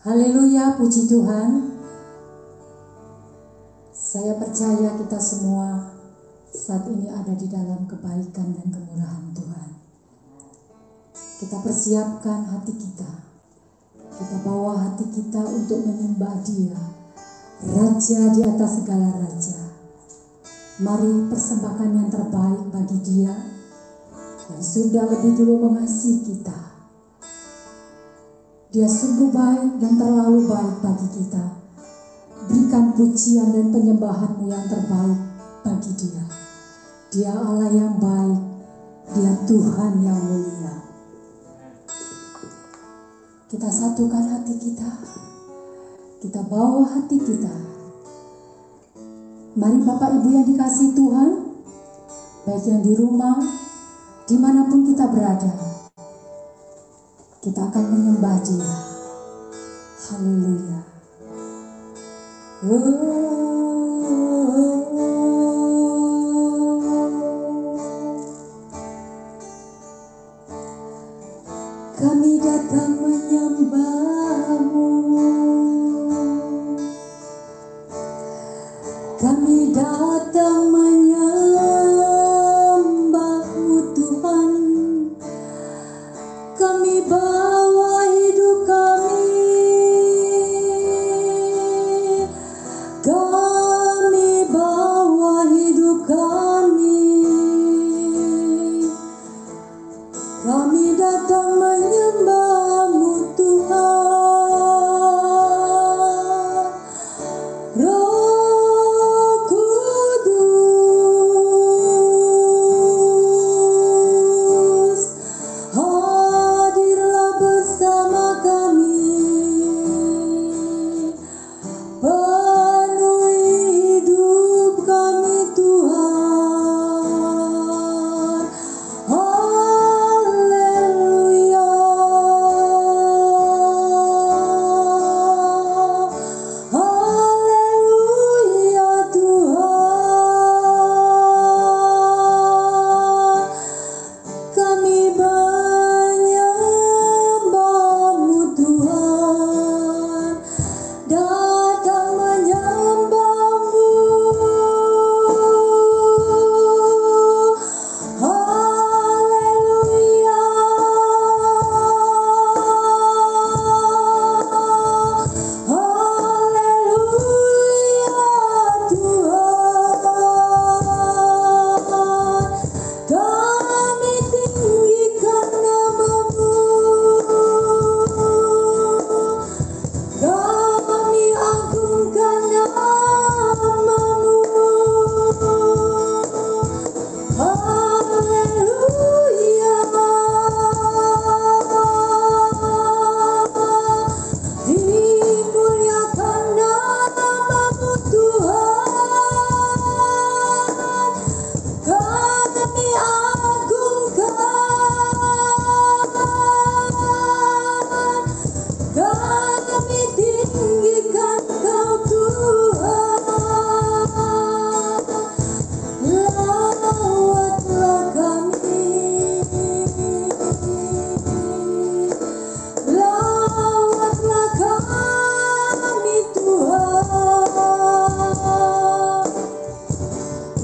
Haleluya, puji Tuhan. Saya percaya kita semua saat ini ada di dalam kebaikan dan kemurahan Tuhan. Kita persiapkan hati kita. Kita bawa hati kita untuk menyembah Dia, Raja di atas segala raja. Mari persembahkan yang terbaik bagi Dia yang sudah lebih dulu mengasihi kita. Dia sungguh baik dan terlalu baik bagi kita. Berikan pujian dan penyembahanmu yang terbaik bagi Dia. Dia Allah yang baik, Dia Tuhan yang mulia. Kita satukan hati kita. Kita bawa hati kita. Mari Bapak Ibu yang dikasihi Tuhan, baik yang di rumah, dimanapun kita berada, kita akan menyembah Dia. Haleluya. Kami datang menyembah-Mu. Kami datang menyembah-Mu Tuhan. Kami bawa hidup kami. Kami bawa hidup kami. Kami datang menyembah-Mu Tuhan. Roh Kudus, hadirlah bersama kami. Penuhi hidup kami Tuhan. Haleluya. Haleluya Tuhan. Kami menyembah-Mu Tuhan. Datang menyembah-Mu. Haleluya. Haleluya Tuhan. Kami tinggikan nama-Mu. Kami agungkan nama-Mu. Haleluya. Dimuliakan nama-Mu Tuhan. Kami agungkan. Kami tinggikan Kau Tuhan. Lawatlah kami. Lawatlah kami Tuhan.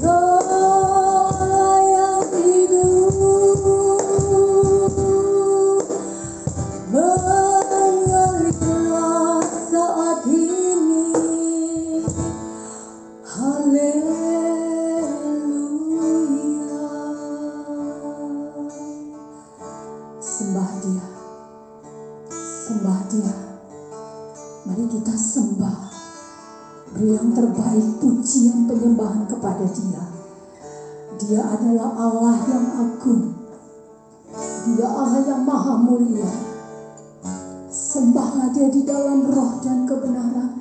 Roh yang hidup, mengalirlah saat ini. Haleluya. Sembah Dia. Sembah Dia. Mari kita sembah. Beri yang terbaik pujian penyembahan kepada Dia. Dia adalah Allah yang agung. Dia Allah yang maha mulia. Sembahlah Dia di dalam roh dan kebenaran.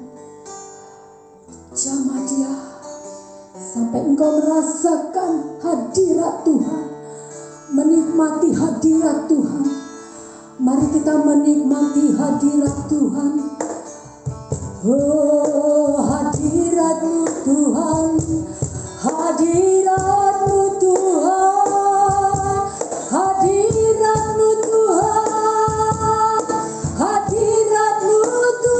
Jamah Dia sampai engkau merasakan hadirat Tuhan. Menikmati hadirat Tuhan. Mari kita menikmati hadirat Tuhan. Oh, hadirat-Mu Tuhan. Hadirat-Mu Tuhan. Hadirat-Mu Tuhan. Hadirat-Mu Tuhan.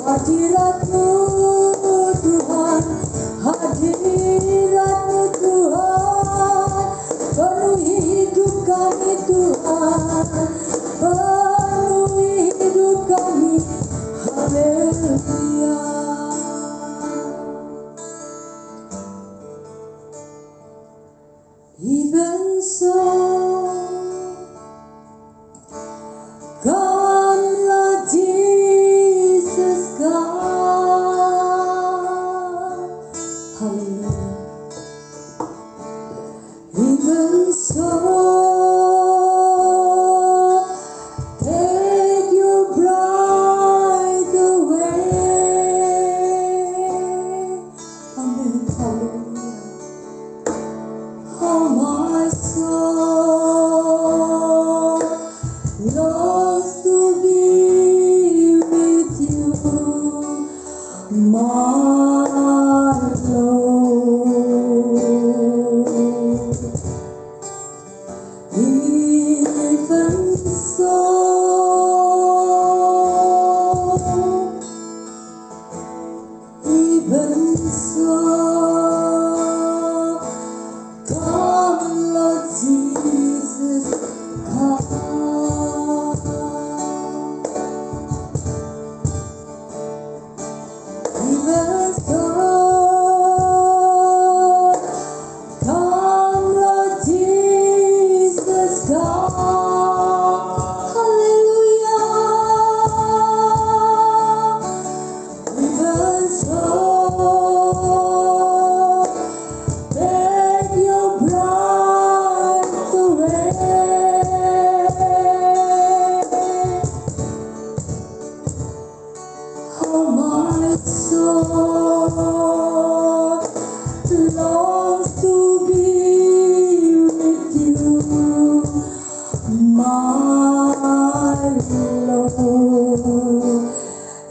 Hadirat-Mu Tuhan, hadirat-Mu Tuhan, penuhi hidup kami Tuhan, penuhi hidup kami. Haleluya. Even so, come Lord Jesus, come. Hallelujah. Even so, take your bride away. Amen. Hallelujah. Oh, my soul longs to be with you, my Lord. Even so, even so, come Lord Jesus, come. Even so, come Lord Jesus, come. Hallelujah. Even so, take your bride away. Oh, my soul longs to be with you, my Lord.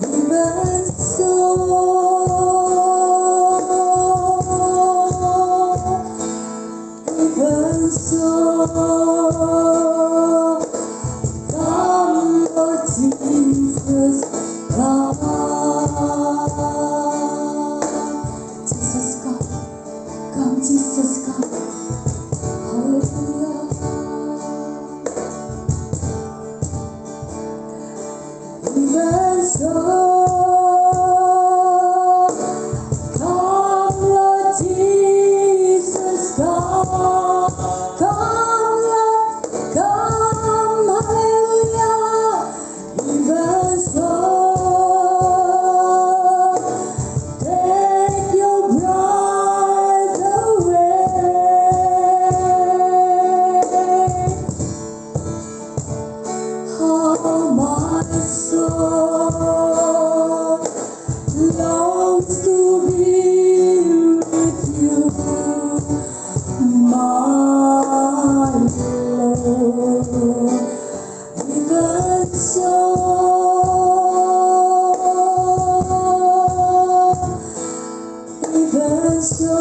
Even so, even so, come Lord Jesus, come. Jesus, come. Come, Jesus, come. Hallelujah. Even so, come Lord Jesus, come. Come Lord, come, hallelujah. Even so, take your bride away. Oh, my soul longs to be with you, my Lord. Even so, even so,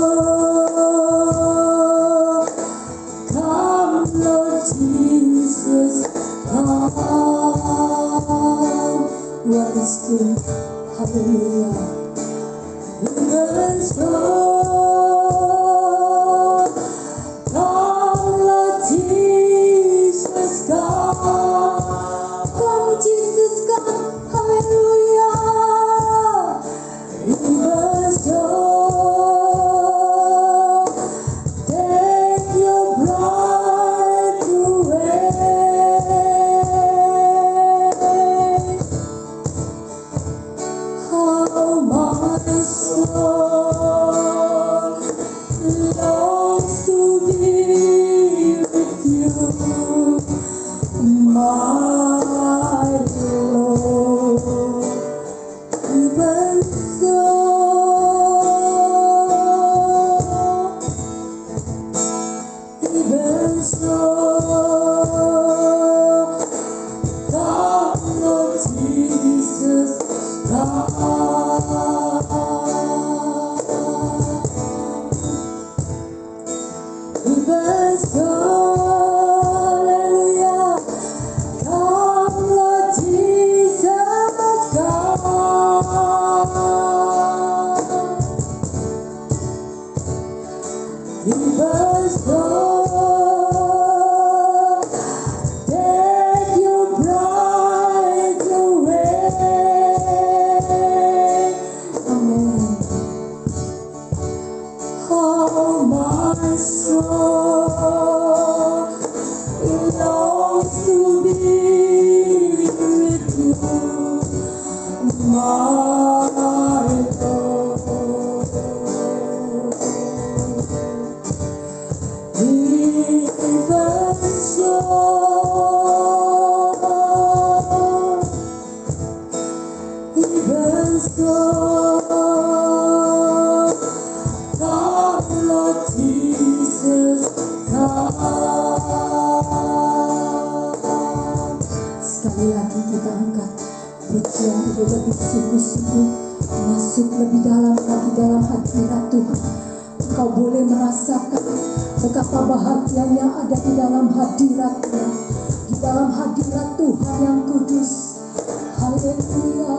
come Lord Jesus, come. What is King? Hallelujah. Even so, come Lord Jesus, come. Come Jesus, come. Hallelujah. Even so, take your bride away. Oh, my soul longs to be with you, my Lord. Even so, even so, come Lord Jesus, come. Even so, hallelujah, come Lord Jesus, come. Sekali lagi kita angkat pujian itu lebih sungguh-sungguh, masuk lebih dalam lagi dalam hadirat Tuhan. Engkau boleh merasakan betapa bahagianya ada di dalam hadirat-Nya, di dalam hadirat Tuhan yang kudus. Haleluya.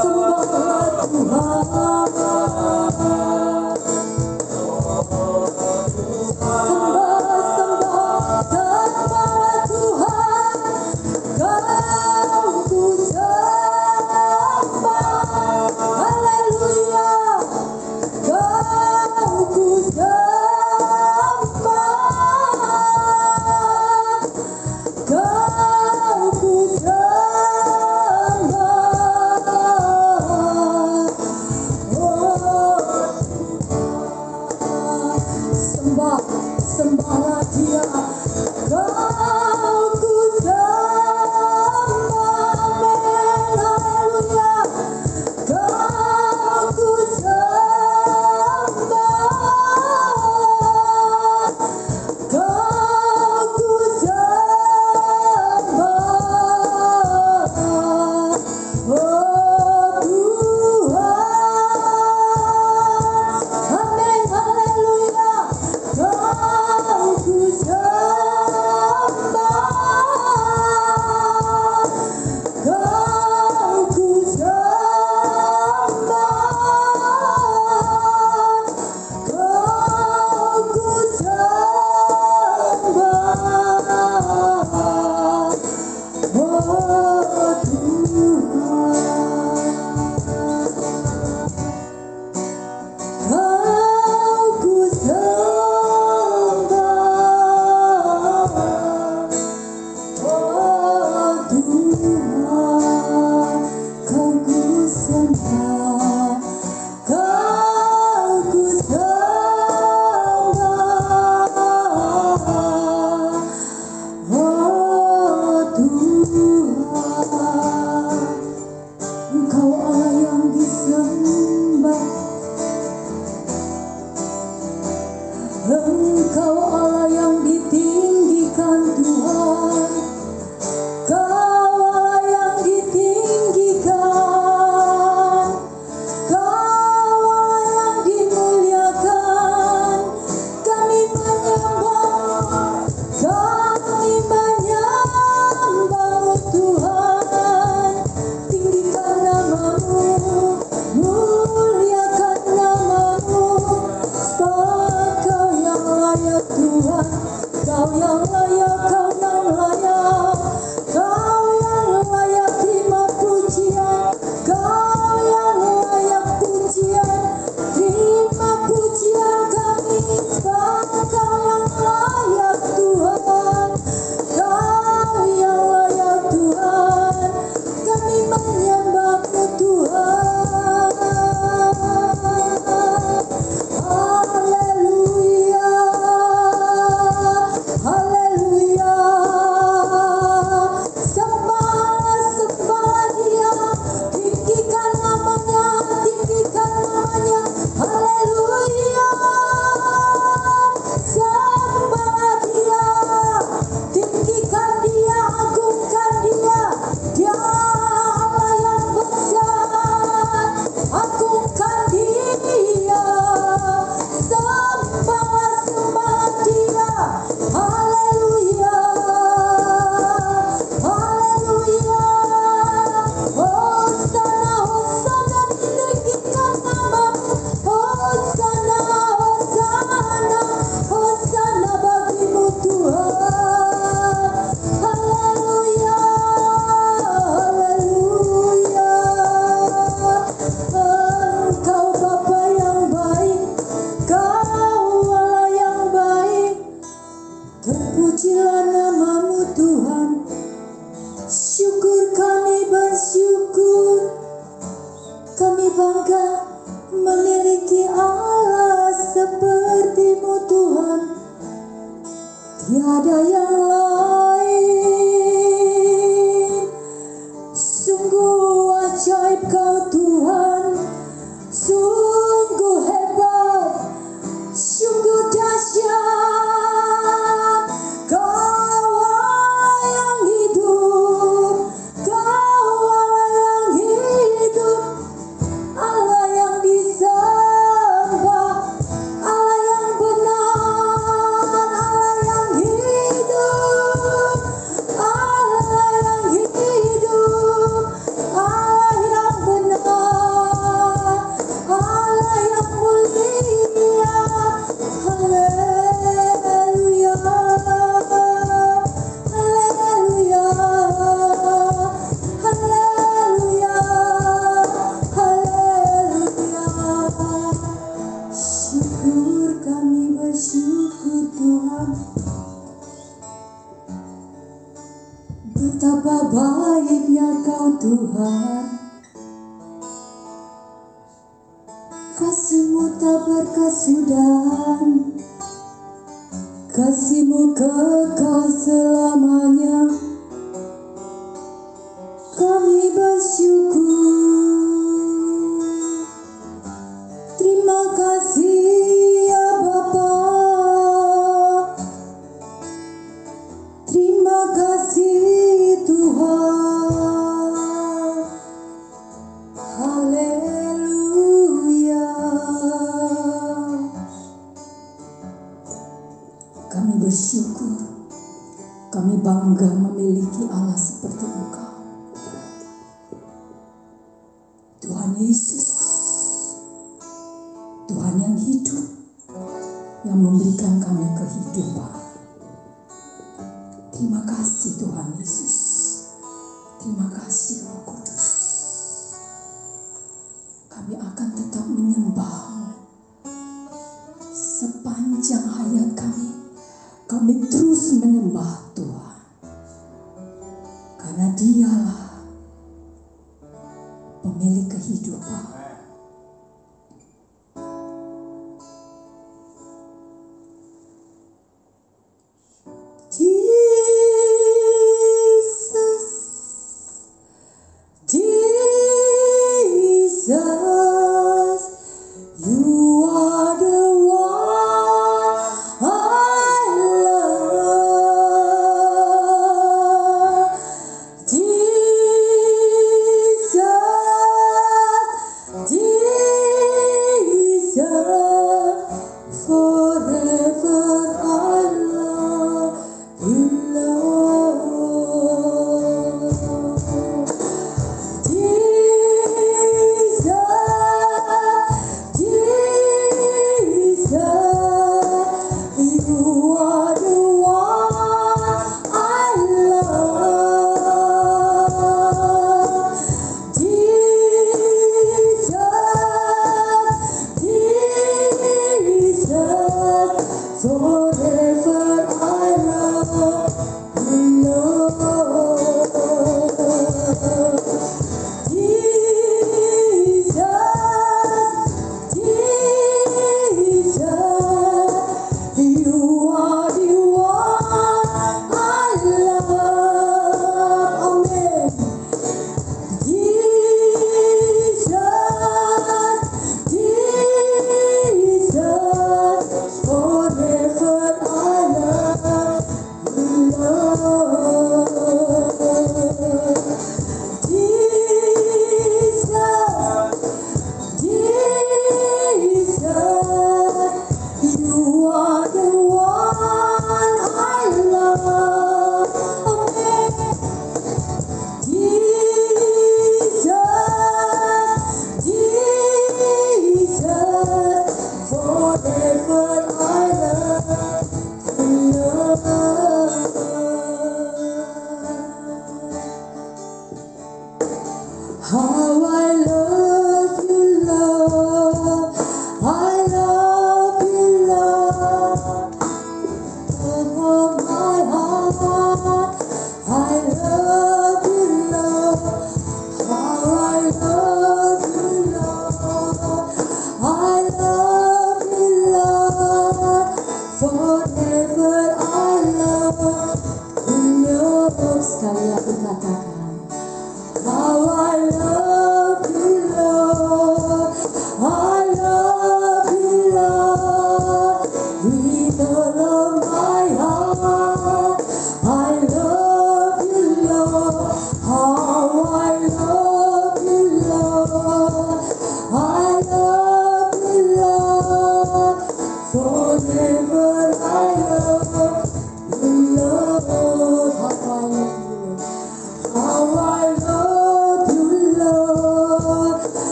Semua ada yang lain. Sungguh ajaib Kau Tuhan, sungguh hebat, sungguh dahsyat. Kau Allah yang hidup, Kau Allah yang hidup, Allah yang disembah, Allah yang benar, Allah yang hidup, Allah yang hidup, Allah yang benar, Allah yang mulia. Haleluya, haleluya, haleluya, haleluya. Syukur, kami bersyukur Tuhan, betapa baiknya Kau Tuhan. Kasih-Mu tak berkesudahan, kasih-Mu kekal selamanya. Kami bersyukur. Terima kasih ya Bapa, terima kasih Tuhan. Haleluya. Kami bersyukur, kami bangga memiliki Allah seperti Engkau. Tuhan Yesus, Tuhan yang hidup, yang memberikan kami kehidupan. Terima kasih Tuhan Yesus, terima kasih Roh Kudus. Kami akan tetap menyembah-Mu sepanjang hayat kami. Kami terus menyembah Tuhan, karena Dialah pemilik kehidupan. Jesus, Jesus, You are the one I love. Jesus, Jesus, forever I love You, Lord. Jesus,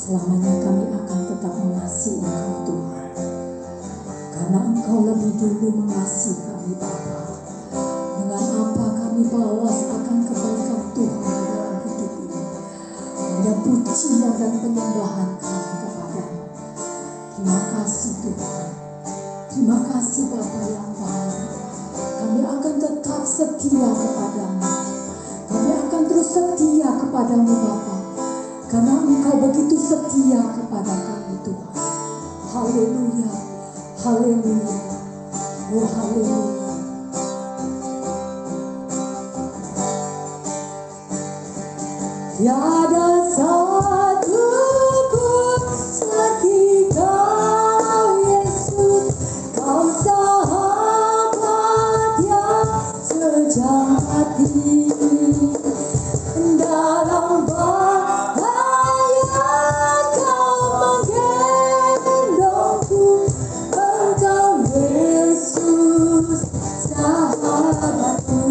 Selamanya kami akan tetap mengasihi Engkau Tuhan, karena Engkau lebih dulu mengasihi kami Bapa. Dengan apa kami bawa akan kebaikan Tuhan di dalam hidup ini, hanya pujian dan penyembahan kami kepada-Mu. Terima kasih Tuhan, terima kasih Bapa yang baik. Kami akan tetap setia kepada-Mu, kami akan terus setia kepada-Mu Bapa, karena Engkau begitu setia kepada kami Tuhan. Haleluya, haleluya, oh haleluya. Tiada satu pun seperti Kau Yesus, Kau sahabat yang sejati. Dalam bahaya Kau menggendongku, Engkau Yesus sahabatku.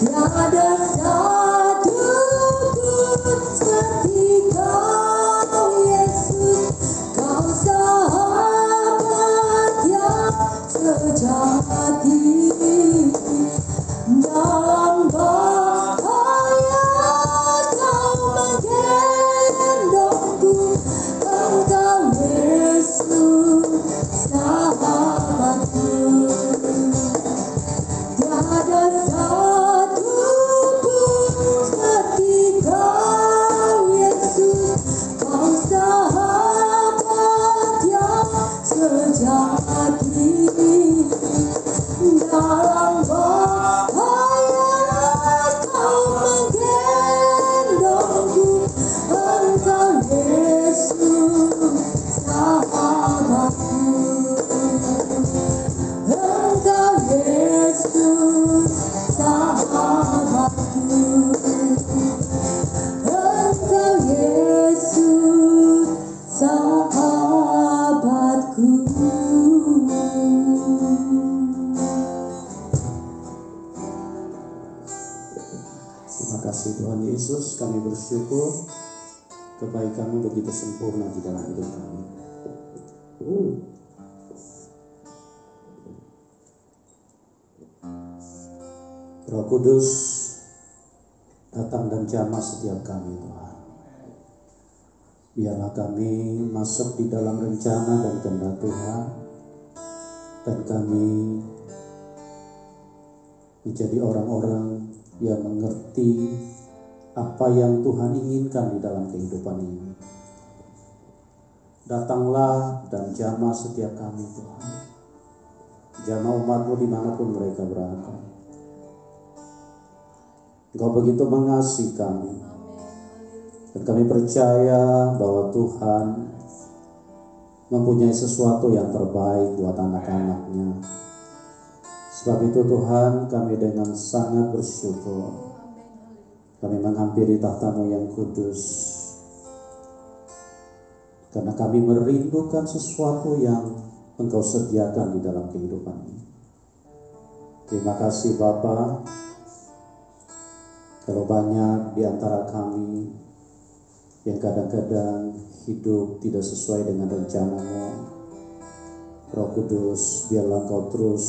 Tiada satu pun seperti Kau Yesus, Kau sahabat yang sejati. Dalam bahaya Kau menggendongku, Engkau Yesus sahabatku. Tiada satu pun seperti Kau Yesus, Kau sahabat yang sejati. Dalam bahaya Kau menggendongku, Engkau Yesus sahabatku. Engkau Yesus sahabatku. Engkau Yesus sahabatku. Terima kasih Tuhan Yesus, kami bersyukur kebaikan-Mu begitu sempurna di dalam hidup kami. Roh Kudus, datang dan jamah setiap kami Tuhan. Biarlah kami masuk di dalam rencana dan kehendak Tuhan, dan kami menjadi orang-orang yang mengerti apa yang Tuhan inginkan di dalam kehidupan ini. Datanglah dan jamah setiap kami Tuhan. Jamah umat-Mu dimanapun mereka berada. Engkau begitu mengasihi kami. Dan kami percaya bahwa Tuhan mempunyai sesuatu yang terbaik buat anak-anak-Nya. Sebab itu Tuhan, kami dengan sangat bersyukur. Kami menghampiri tahta-Mu yang kudus. Karena kami merindukan sesuatu yang Engkau sediakan di dalam kehidupan ini. Terima kasih Bapa. Kalau banyak di antara kami yang kadang-kadang hidup tidak sesuai dengan rencana-Mu, Roh Kudus, biarlah Engkau terus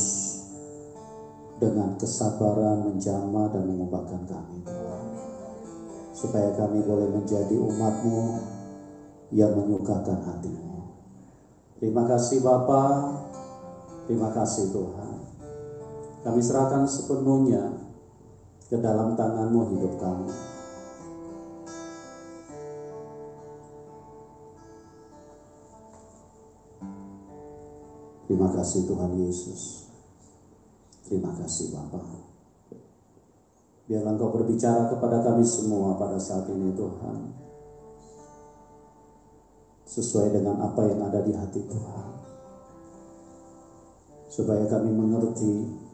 dengan kesabaran menjamah dan mengubahkan kami Tuhan, supaya kami boleh menjadi umat-Mu yang menyukakan hati-Mu. Terima kasih Bapa, terima kasih Tuhan. Kami serahkan sepenuhnya ke dalam tangan-Mu hidup kami. Terima kasih Tuhan Yesus. Terima kasih Bapa. Biarlah Engkau berbicara kepada kami semua pada saat ini Tuhan, sesuai dengan apa yang ada di hati Tuhan, supaya kami mengerti,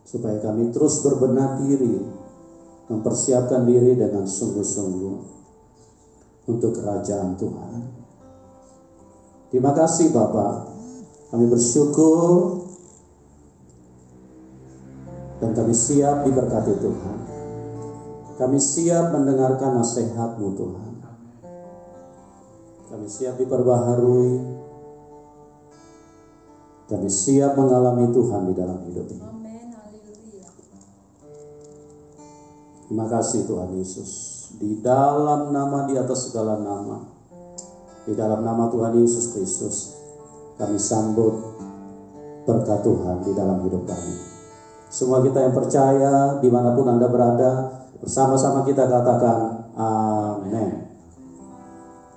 supaya kami terus berbenah diri, mempersiapkan diri dengan sungguh-sungguh untuk kerajaan Tuhan. Terima kasih Bapa, kami bersyukur dan kami siap diberkati Tuhan. Kami siap mendengarkan nasihat-Mu Tuhan. Kami siap diperbaharui. Kami siap mengalami Tuhan di dalam hidup ini. Terima kasih Tuhan Yesus. Di dalam nama di atas segala nama, di dalam nama Tuhan Yesus Kristus, kami sambut berkat Tuhan di dalam hidup kami. Semua kita yang percaya dimanapun Anda berada, bersama-sama kita katakan amin.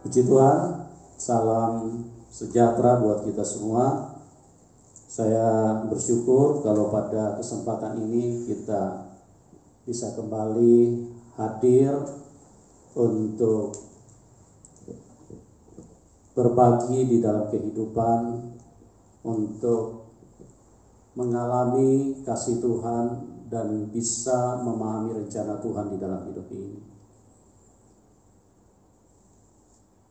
Puji Tuhan, salam sejahtera buat kita semua. Saya bersyukur kalau pada kesempatan ini kita bisa kembali hadir untuk berbagi di dalam kehidupan, untuk mengalami kasih Tuhan dan bisa memahami rencana Tuhan di dalam hidup ini.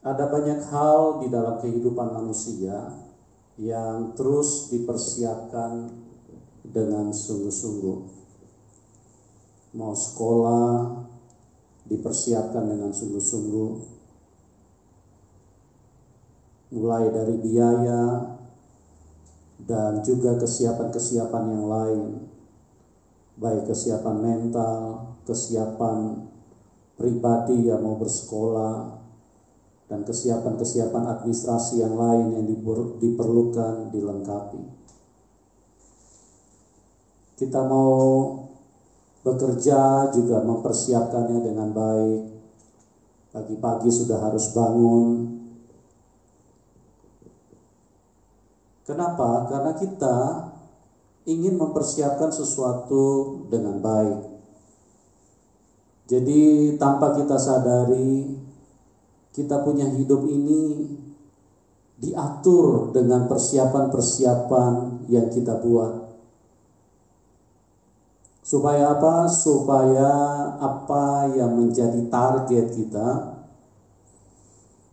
Ada banyak hal di dalam kehidupan manusia yang terus dipersiapkan dengan sungguh-sungguh. Mau sekolah dipersiapkan dengan sungguh-sungguh, mulai dari biaya dan juga kesiapan-kesiapan yang lain, baik kesiapan mental, kesiapan pribadi yang mau bersekolah, dan kesiapan-kesiapan administrasi yang lain yang diperlukan dilengkapi. Kita mau bekerja juga mempersiapkannya dengan baik. Pagi-pagi sudah harus bangun. Kenapa? Karena kita ingin mempersiapkan sesuatu dengan baik. Jadi tanpa kita sadari, kita punya hidup ini diatur dengan persiapan-persiapan yang kita buat. Supaya apa? Supaya apa yang menjadi target kita,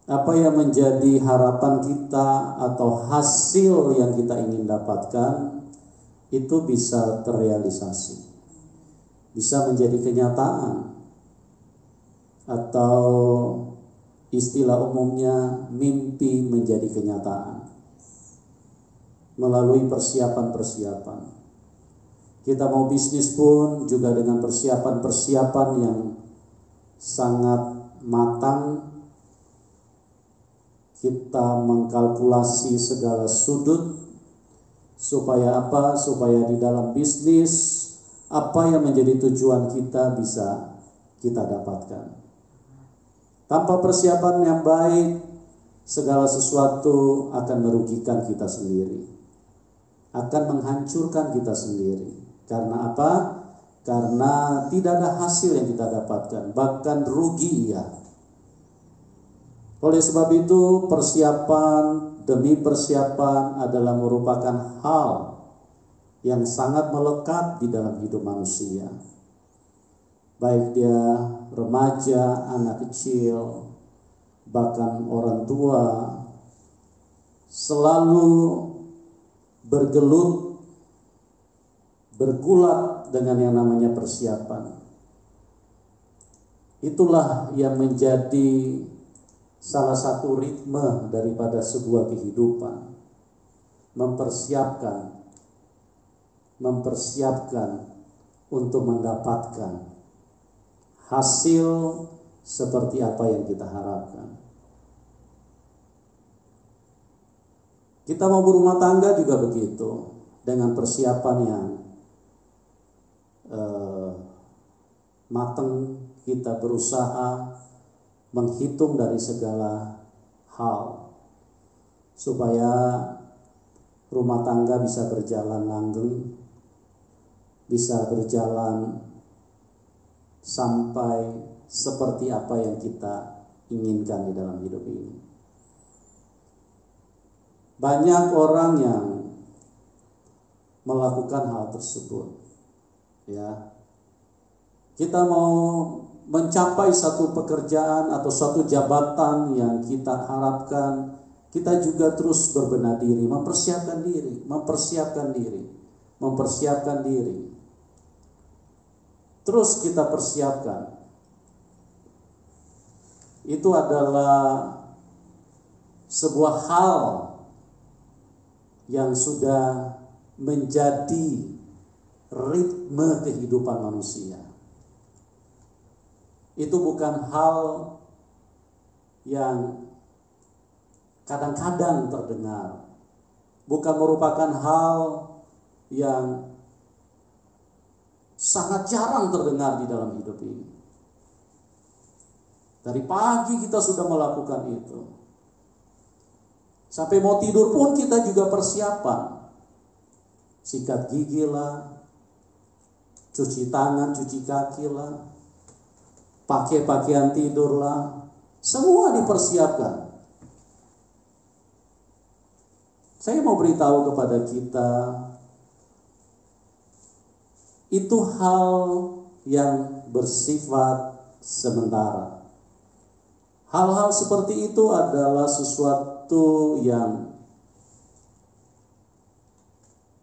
apa yang menjadi harapan kita atau hasil yang kita ingin dapatkan, itu bisa terrealisasi, bisa menjadi kenyataan, atau istilah umumnya mimpi menjadi kenyataan melalui persiapan-persiapan. Kita mau bisnis pun juga dengan persiapan-persiapan yang sangat matang. Kita mengkalkulasi segala sudut supaya apa? Supaya di dalam bisnis apa yang menjadi tujuan kita bisa kita dapatkan. Tanpa persiapan yang baik, segala sesuatu akan merugikan kita sendiri, akan menghancurkan kita sendiri. Karena apa? Karena tidak ada hasil yang kita dapatkan, bahkan rugi ya. Oleh sebab itu, persiapan demi persiapan adalah merupakan hal yang sangat melekat di dalam hidup manusia. Baik dia remaja, anak kecil, bahkan orang tua, selalu bergulat dengan yang namanya persiapan. Itulah yang menjadi salah satu ritme daripada sebuah kehidupan. Mempersiapkan untuk mendapatkan hasil seperti apa yang kita harapkan. Kita mau berumah tangga juga begitu, dengan persiapan yang matang. Kita berusaha menghitung dari segala hal supaya rumah tangga bisa berjalan langgeng, bisa berjalan sampai seperti apa yang kita inginkan di dalam hidup ini. Banyak orang yang melakukan hal tersebut, ya. Kita mau mencapai satu pekerjaan atau suatu jabatan yang kita harapkan, kita juga terus berbenah diri, mempersiapkan diri. Terus kita persiapkan. Itu adalah sebuah hal yang sudah menjadi ritme kehidupan manusia. Itu bukan hal yang kadang-kadang terdengar, bukan merupakan hal yang sangat jarang terdengar di dalam hidup ini. Dari pagi kita sudah melakukan itu. Sampai mau tidur pun kita juga persiapan. Sikat gigi lah, cuci tangan, cuci kaki lah, pakai pakaian tidur lah, semua dipersiapkan. Saya mau beritahu kepada kita, itu hal yang bersifat sementara. Hal-hal seperti itu adalah sesuatu yang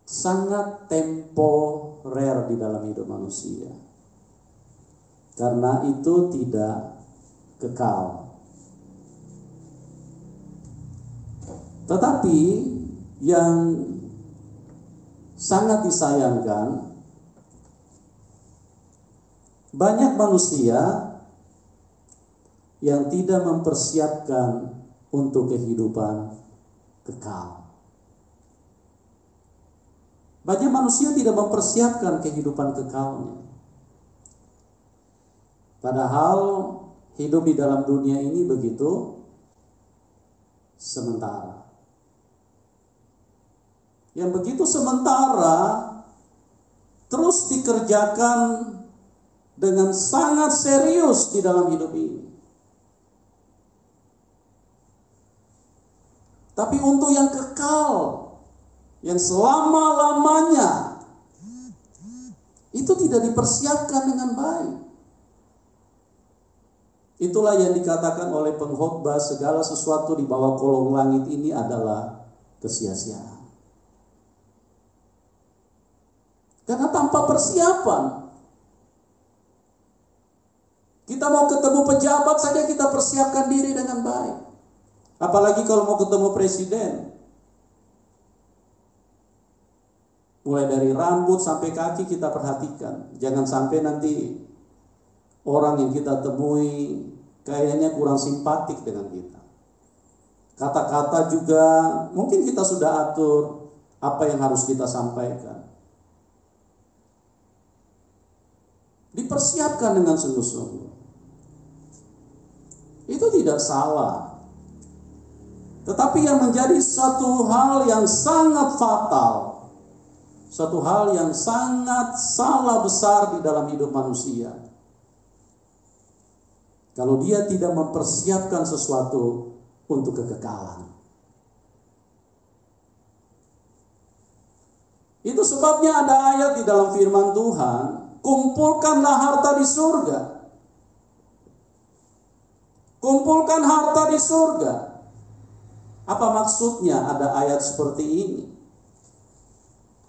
sangat temporer di dalam hidup manusia. Karena itu tidak kekal. Tetapi yang sangat disayangkan, banyak manusia yang tidak mempersiapkan untuk kehidupan kekal. Banyak manusia tidak mempersiapkan kehidupan kekalnya. Padahal hidup di dalam dunia ini begitu sementara. Yang begitu sementara terus dikerjakan dengan sangat serius di dalam hidup ini. Tapi untuk yang kekal, yang selama-lamanya, itu tidak dipersiapkan dengan baik. Itulah yang dikatakan oleh pengkhotbah, segala sesuatu di bawah kolong langit ini adalah kesia-siaan. Karena tanpa persiapan, kita mau ketemu pejabat saja kita persiapkan diri dengan baik. Apalagi kalau mau ketemu presiden. Mulai dari rambut sampai kaki kita perhatikan. Jangan sampai nanti orang yang kita temui kayaknya kurang simpatik dengan kita. Kata-kata juga mungkin kita sudah atur apa yang harus kita sampaikan. Dipersiapkan dengan sungguh-sungguh. Itu tidak salah. Tetapi yang menjadi satu hal yang sangat fatal, satu hal yang sangat salah besar di dalam hidup manusia, kalau dia tidak mempersiapkan sesuatu untuk kekekalan. Itu sebabnya ada ayat di dalam firman Tuhan, kumpulkanlah harta di surga. Kumpulkan harta di surga. Apa maksudnya ada ayat seperti ini?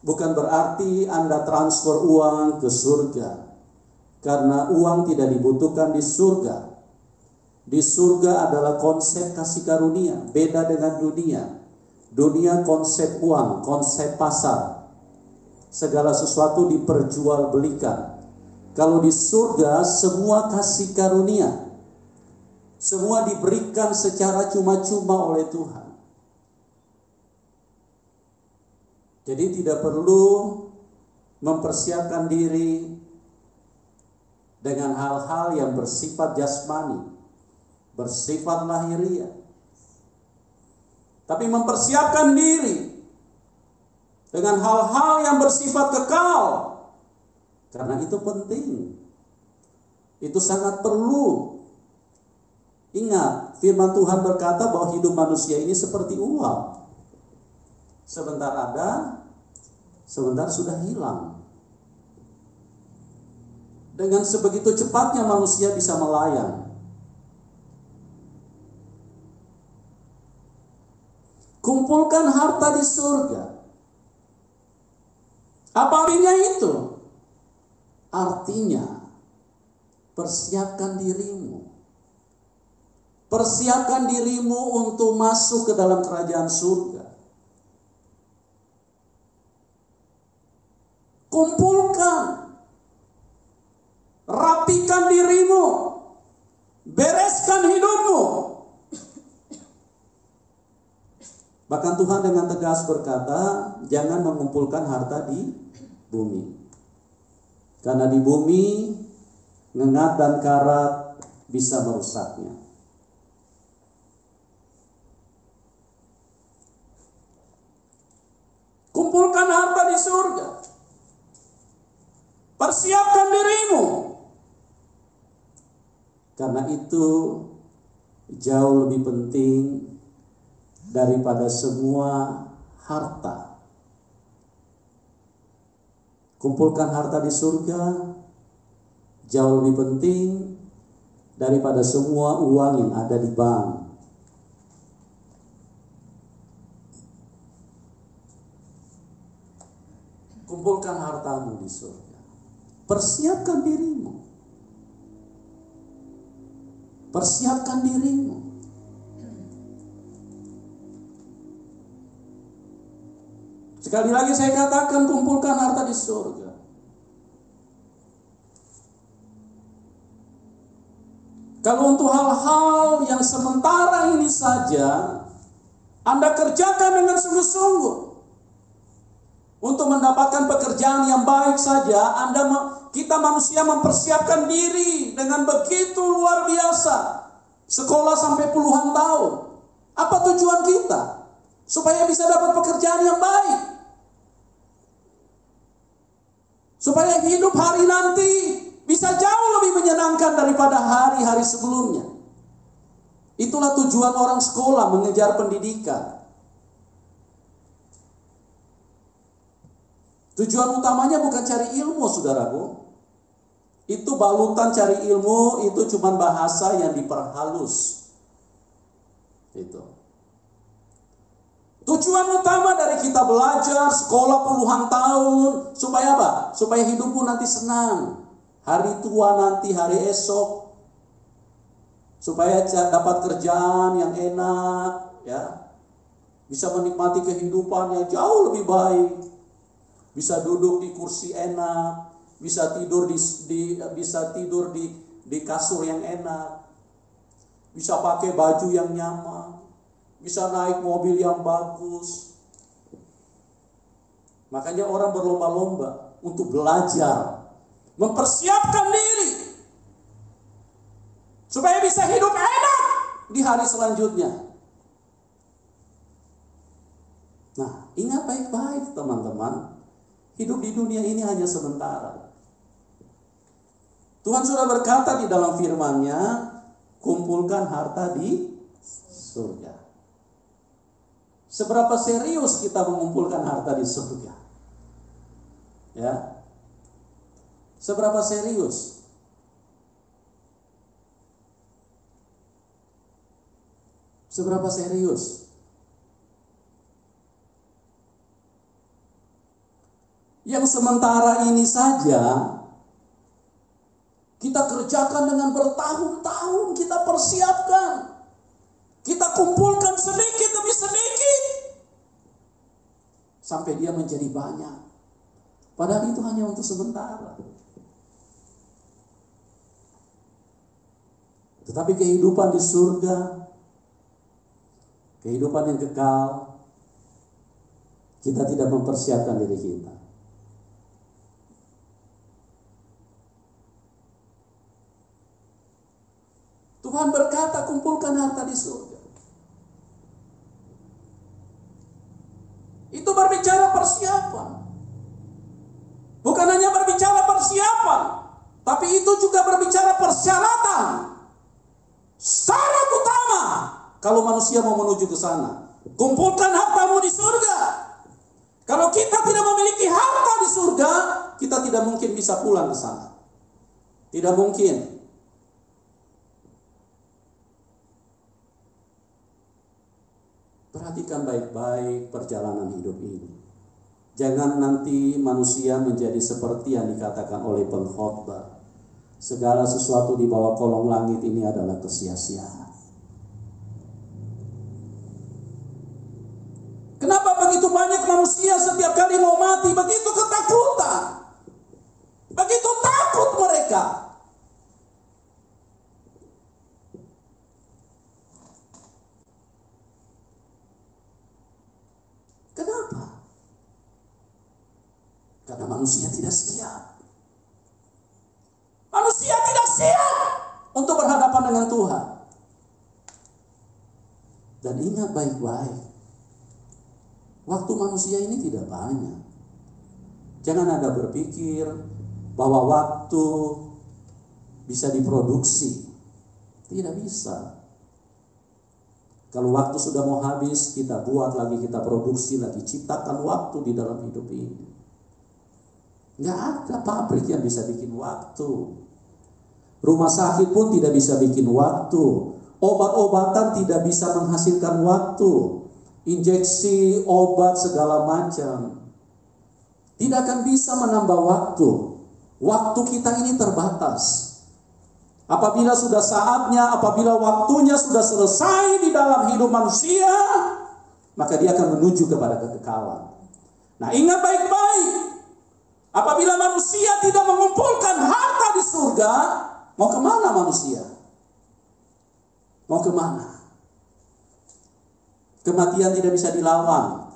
Bukan berarti Anda transfer uang ke surga, karena uang tidak dibutuhkan di surga. Di surga adalah konsep kasih karunia, beda dengan dunia. Dunia konsep uang, konsep pasar. Segala sesuatu diperjualbelikan. Kalau di surga semua kasih karunia. Semua diberikan secara cuma-cuma oleh Tuhan. Jadi tidak perlu mempersiapkan diri dengan hal-hal yang bersifat jasmani, bersifat lahiriah. Tapi mempersiapkan diri dengan hal-hal yang bersifat kekal. Karena itu penting. Itu sangat perlu. Ingat, firman Tuhan berkata bahwa hidup manusia ini seperti uap. Sebentar ada, sebentar sudah hilang. Dengan sebegitu cepatnya manusia bisa melayang. Kumpulkan harta di surga. Apa artinya itu? Artinya, persiapkan dirimu. Persiapkan dirimu untuk masuk ke dalam kerajaan surga. Kumpulkan. Rapikan dirimu. Bereskan hidupmu. Bahkan Tuhan dengan tegas berkata, jangan mengumpulkan harta di bumi. Karena di bumi, ngengat dan karat bisa merusaknya. Kumpulkan harta di surga. Persiapkan dirimu. Karena itu jauh lebih penting daripada semua harta. Kumpulkan harta di surga jauh lebih penting daripada semua uang yang ada di bank. Kumpulkan hartamu di surga. Persiapkan dirimu. Persiapkan dirimu. Sekali lagi saya katakan, kumpulkan harta di surga. Kalau untuk hal-hal yang sementara ini saja Anda kerjakan dengan sungguh-sungguh. Untuk mendapatkan pekerjaan yang baik saja, kita manusia mempersiapkan diri dengan begitu luar biasa. Sekolah sampai puluhan tahun. Apa tujuan kita? Supaya bisa dapat pekerjaan yang baik. Supaya hidup hari nanti bisa jauh lebih menyenangkan daripada hari-hari sebelumnya. Itulah tujuan orang sekolah mengejar pendidikan. Tujuan utamanya bukan cari ilmu, saudaraku. Itu balutan cari ilmu, itu cuma bahasa yang diperhalus. Itu. Tujuan utama dari kita belajar, sekolah puluhan tahun, supaya apa? Supaya hidupmu nanti senang. Hari tua nanti, hari esok. Supaya dapat kerjaan yang enak, ya. Bisa menikmati kehidupan yang jauh lebih baik. bisa duduk di kursi enak, bisa tidur di kasur yang enak, bisa pakai baju yang nyaman, bisa naik mobil yang bagus. Makanya orang berlomba-lomba untuk belajar, mempersiapkan diri supaya bisa hidup enak di hari selanjutnya. Nah, ingat baik-baik teman-teman, hidup di dunia ini hanya sementara. Tuhan sudah berkata di dalam firman-Nya, kumpulkan harta di surga. Seberapa serius kita mengumpulkan harta di surga? Ya. Seberapa serius? Seberapa serius? Yang sementara ini saja kita kerjakan dengan bertahun-tahun, kita persiapkan. Kita kumpulkan sedikit demi sedikit sampai dia menjadi banyak. Padahal itu hanya untuk sementara. Tetapi kehidupan di surga, kehidupan yang kekal, kita tidak mempersiapkan diri kita. Tuhan berkata, kumpulkan harta di surga. Itu berbicara persiapan. Bukan hanya berbicara persiapan, tapi itu juga berbicara persyaratan. Syarat utama kalau manusia mau menuju ke sana, kumpulkan hartamu di surga. Kalau kita tidak memiliki harta di surga, kita tidak mungkin bisa pulang ke sana. Tidak mungkin. Perhatikan baik-baik perjalanan hidup ini. Jangan nanti manusia menjadi seperti yang dikatakan oleh pengkhotbah. Segala sesuatu di bawah kolong langit ini adalah kesia-siaan. Kenapa begitu banyak manusia setiap kali mau mati begitu ketakutan? Begitu takut mereka. Kenapa? Karena manusia tidak siap. Manusia tidak siap untuk berhadapan dengan Tuhan. Dan ingat baik-baik, waktu manusia ini tidak banyak. Jangan Anda berpikir bahwa waktu bisa diproduksi. Tidak bisa. Kalau waktu sudah mau habis, kita buat lagi, kita produksi lagi, ciptakan waktu di dalam hidup ini. Nggak ada pabrik yang bisa bikin waktu. Rumah sakit pun tidak bisa bikin waktu. Obat-obatan tidak bisa menghasilkan waktu. Injeksi, obat, segala macam tidak akan bisa menambah waktu. Waktu kita ini terbatas. Apabila sudah saatnya, apabila waktunya sudah selesai di dalam hidup manusia, maka dia akan menuju kepada kekekalan. Nah, ingat baik-baik. Apabila manusia tidak mengumpulkan harta di surga, mau kemana manusia? Mau kemana? Kematian tidak bisa dilawan.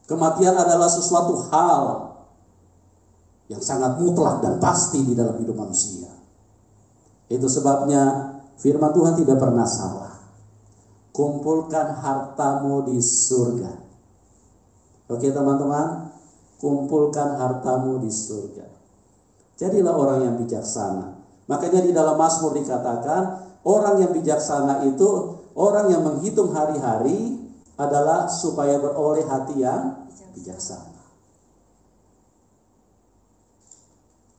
Kematian adalah sesuatu hal yang sangat mutlak dan pasti di dalam hidup manusia. Itu sebabnya firman Tuhan tidak pernah salah. Kumpulkan hartamu di surga. Oke teman-teman, kumpulkan hartamu di surga. Jadilah orang yang bijaksana. Makanya di dalam Mazmur dikatakan, orang yang bijaksana itu orang yang menghitung hari-hari adalah supaya beroleh hati yang bijaksana.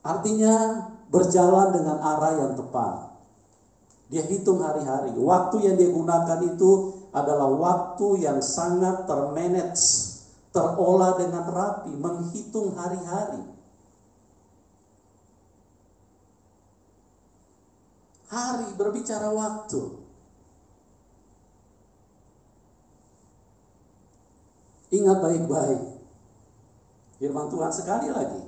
Artinya berjalan dengan arah yang tepat. Dia hitung hari-hari. Waktu yang dia gunakan itu adalah waktu yang sangat termanage, terolah dengan rapi, menghitung hari-hari. Hari berbicara waktu. Ingat baik-baik. Firman Tuhan sekali lagi,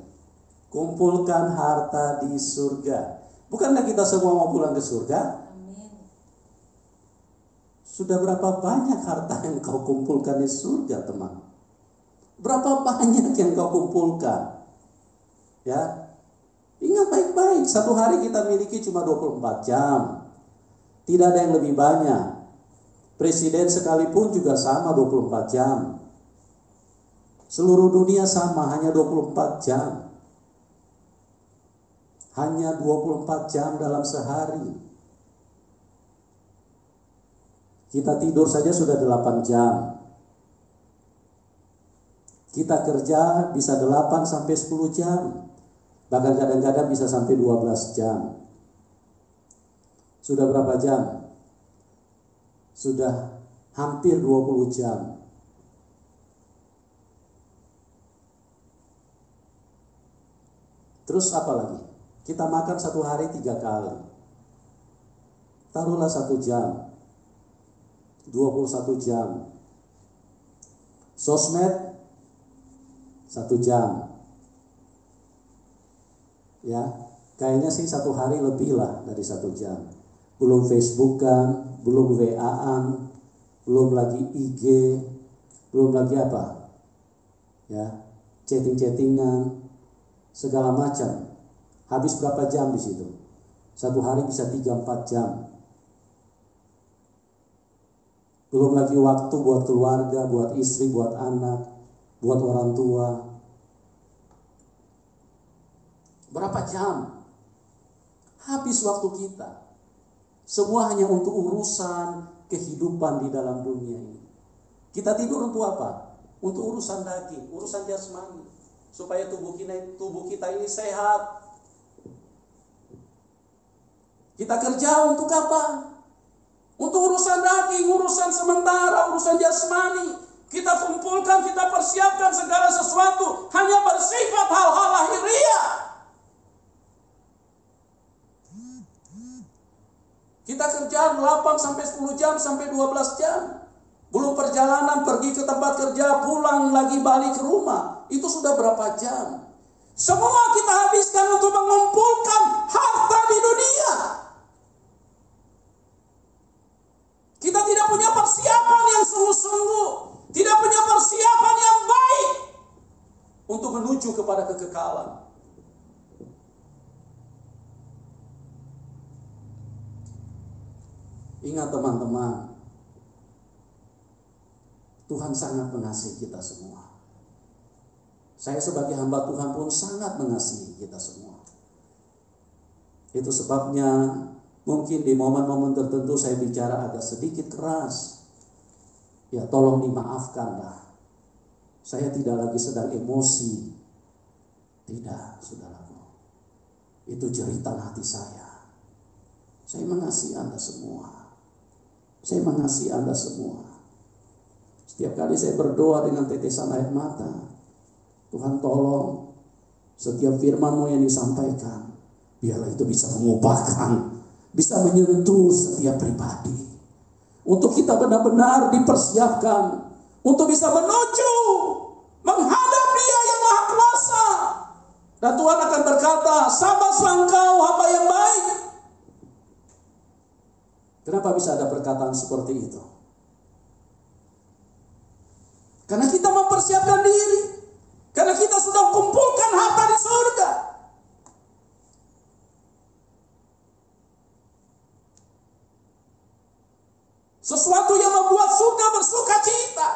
kumpulkan harta di surga. Bukankah kita semua mau pulang ke surga? Amin. Sudah berapa banyak harta yang kau kumpulkan di surga, teman? Berapa banyak yang kau kumpulkan? Ya, ingat baik-baik, satu hari kita miliki cuma 24 jam. Tidak ada yang lebih banyak. Presiden sekalipun juga sama 24 jam. Seluruh dunia sama, hanya 24 jam. Hanya 24 jam dalam sehari. Kita tidur saja sudah 8 jam. Kita kerja bisa 8 sampai 10 jam. Bahkan kadang-kadang bisa sampai 12 jam. Sudah berapa jam? Sudah hampir 20 jam. Terus apa lagi? Kita makan satu hari 3 kali. Taruhlah 1 jam. 21 jam. Sosmed 1 jam. Ya, kayaknya sih 1 hari lebih lah dari 1 jam. Belum Facebookan, belum WA-an, belum lagi IG, belum lagi apa? Ya, chatting-chattingan, segala macam. Habis berapa jam di situ? 1 hari bisa 3-4 jam. Belum lagi waktu buat keluarga, buat istri, buat anak, buat orang tua. Berapa jam? Habis waktu kita. Semua hanya untuk urusan kehidupan di dalam dunia ini. Kita tidur untuk apa? Untuk urusan daging, urusan jasmani. Supaya tubuh kita ini sehat. Kita kerja untuk apa? Untuk urusan daging, urusan sementara, urusan jasmani. Kita kumpulkan, kita persiapkan segala sesuatu hanya bersifat hal-hal lahiriah. Kita kerja 8 sampai 10 jam sampai 12 jam. Belum perjalanan pergi ke tempat kerja, pulang lagi balik ke rumah. Itu sudah berapa jam? Semua kita habiskan untuk mengumpulkan harta di dunia. Kita tidak punya persiapan yang sungguh-sungguh, tidak punya persiapan yang baik untuk menuju kepada kekekalan. Ingat teman-teman, Tuhan sangat mengasihi kita semua. Saya sebagai hamba Tuhan pun sangat mengasihi kita semua. Itu sebabnya mungkin di momen-momen tertentu saya bicara agak sedikit keras. Ya, tolong dimaafkanlah. Saya tidak lagi sedang emosi. Tidak, saudaraku. Itu jeritan hati saya. Saya mengasihi Anda semua. Saya mengasihi Anda semua. Setiap kali saya berdoa dengan tetesan air mata, Tuhan tolong setiap firman-Mu yang disampaikan, biarlah itu bisa mengubahkan, bisa menyentuh setiap pribadi. Untuk kita benar-benar dipersiapkan, untuk bisa menuju menghadap Dia yang Maha Kuasa. Dan Tuhan akan berkata, sabarlah engkau hamba yang baik. Kenapa bisa ada perkataan seperti itu? Karena kita mempersiapkan diri. Karena kita sudah kumpulkan harta di surga. Sesuatu yang membuat surga bersuka cita.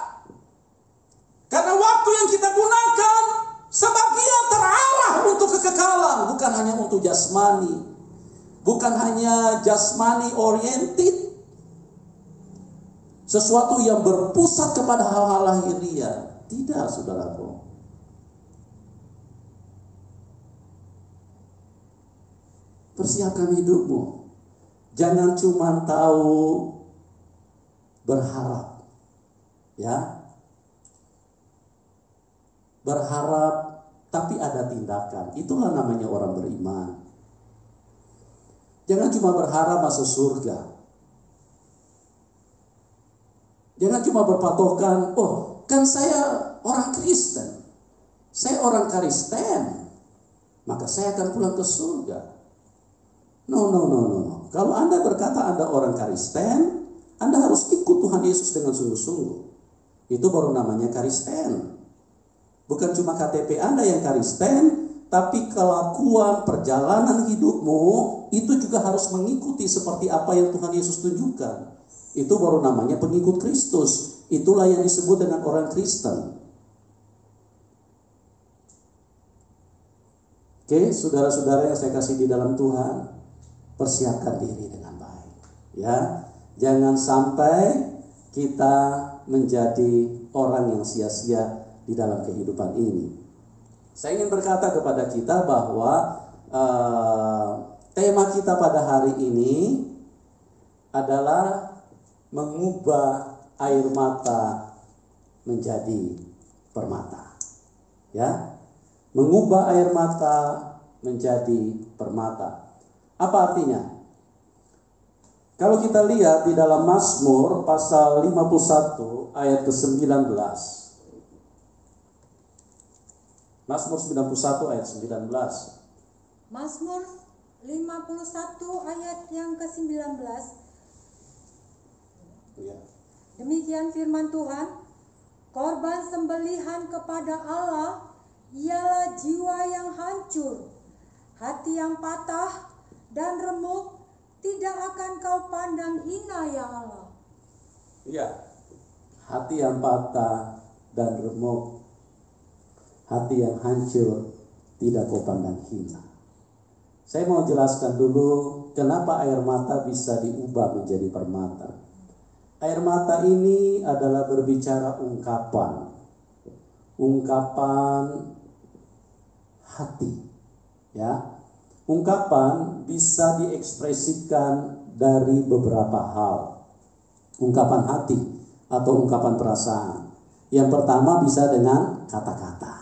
Karena waktu yang kita gunakan sebagian terarah untuk kekekalan, bukan hanya untuk jasmani. Bukan hanya jasmani oriented. Sesuatu yang berpusat kepada hal-hal lahiriah. Tidak, saudaraku. Persiapkan hidupmu. Jangan cuma tahu berharap. Ya. Berharap tapi ada tindakan. Itulah namanya orang beriman. Jangan cuma berharap masuk surga. Jangan cuma berpatokan, oh kan saya orang Kristen. saya orang Kristen, maka saya akan pulang ke surga. No. Kalau Anda berkata Anda orang Kristen, Anda harus ikut Tuhan Yesus dengan sungguh-sungguh. Itu baru namanya Kristen. Bukan cuma KTP Anda yang Kristen, tapi kelakuan perjalanan hidupmu itu juga harus mengikuti seperti apa yang Tuhan Yesus tunjukkan. Itu baru namanya pengikut Kristus. Itulah yang disebut dengan orang Kristen. Oke, saudara-saudara yang saya kasih di dalam Tuhan, persiapkan diri dengan baik. Ya, jangan sampai kita menjadi orang yang sia-sia di dalam kehidupan ini. Saya ingin berkata kepada kita bahwa tema kita pada hari ini adalah mengubah air mata menjadi permata. Ya, mengubah air mata menjadi permata. Apa artinya? Kalau kita lihat di dalam Mazmur pasal 51 ayat ke-19. Mazmur 91 ayat 19. Mazmur 51 ayat yang ke-19. Ya. Demikian firman Tuhan, korban sembelihan kepada Allah ialah jiwa yang hancur, hati yang patah dan remuk, tidak akan kau pandang hina ya Allah. Ya, hati yang patah dan remuk, hati yang hancur, tidak kau pandang hina. Saya mau jelaskan dulu kenapa air mata bisa diubah menjadi permata. Air mata ini adalah berbicara ungkapan hati. Ya, ungkapan bisa diekspresikan dari beberapa hal. Ungkapan hati atau ungkapan perasaan. Yang pertama bisa dengan kata-kata.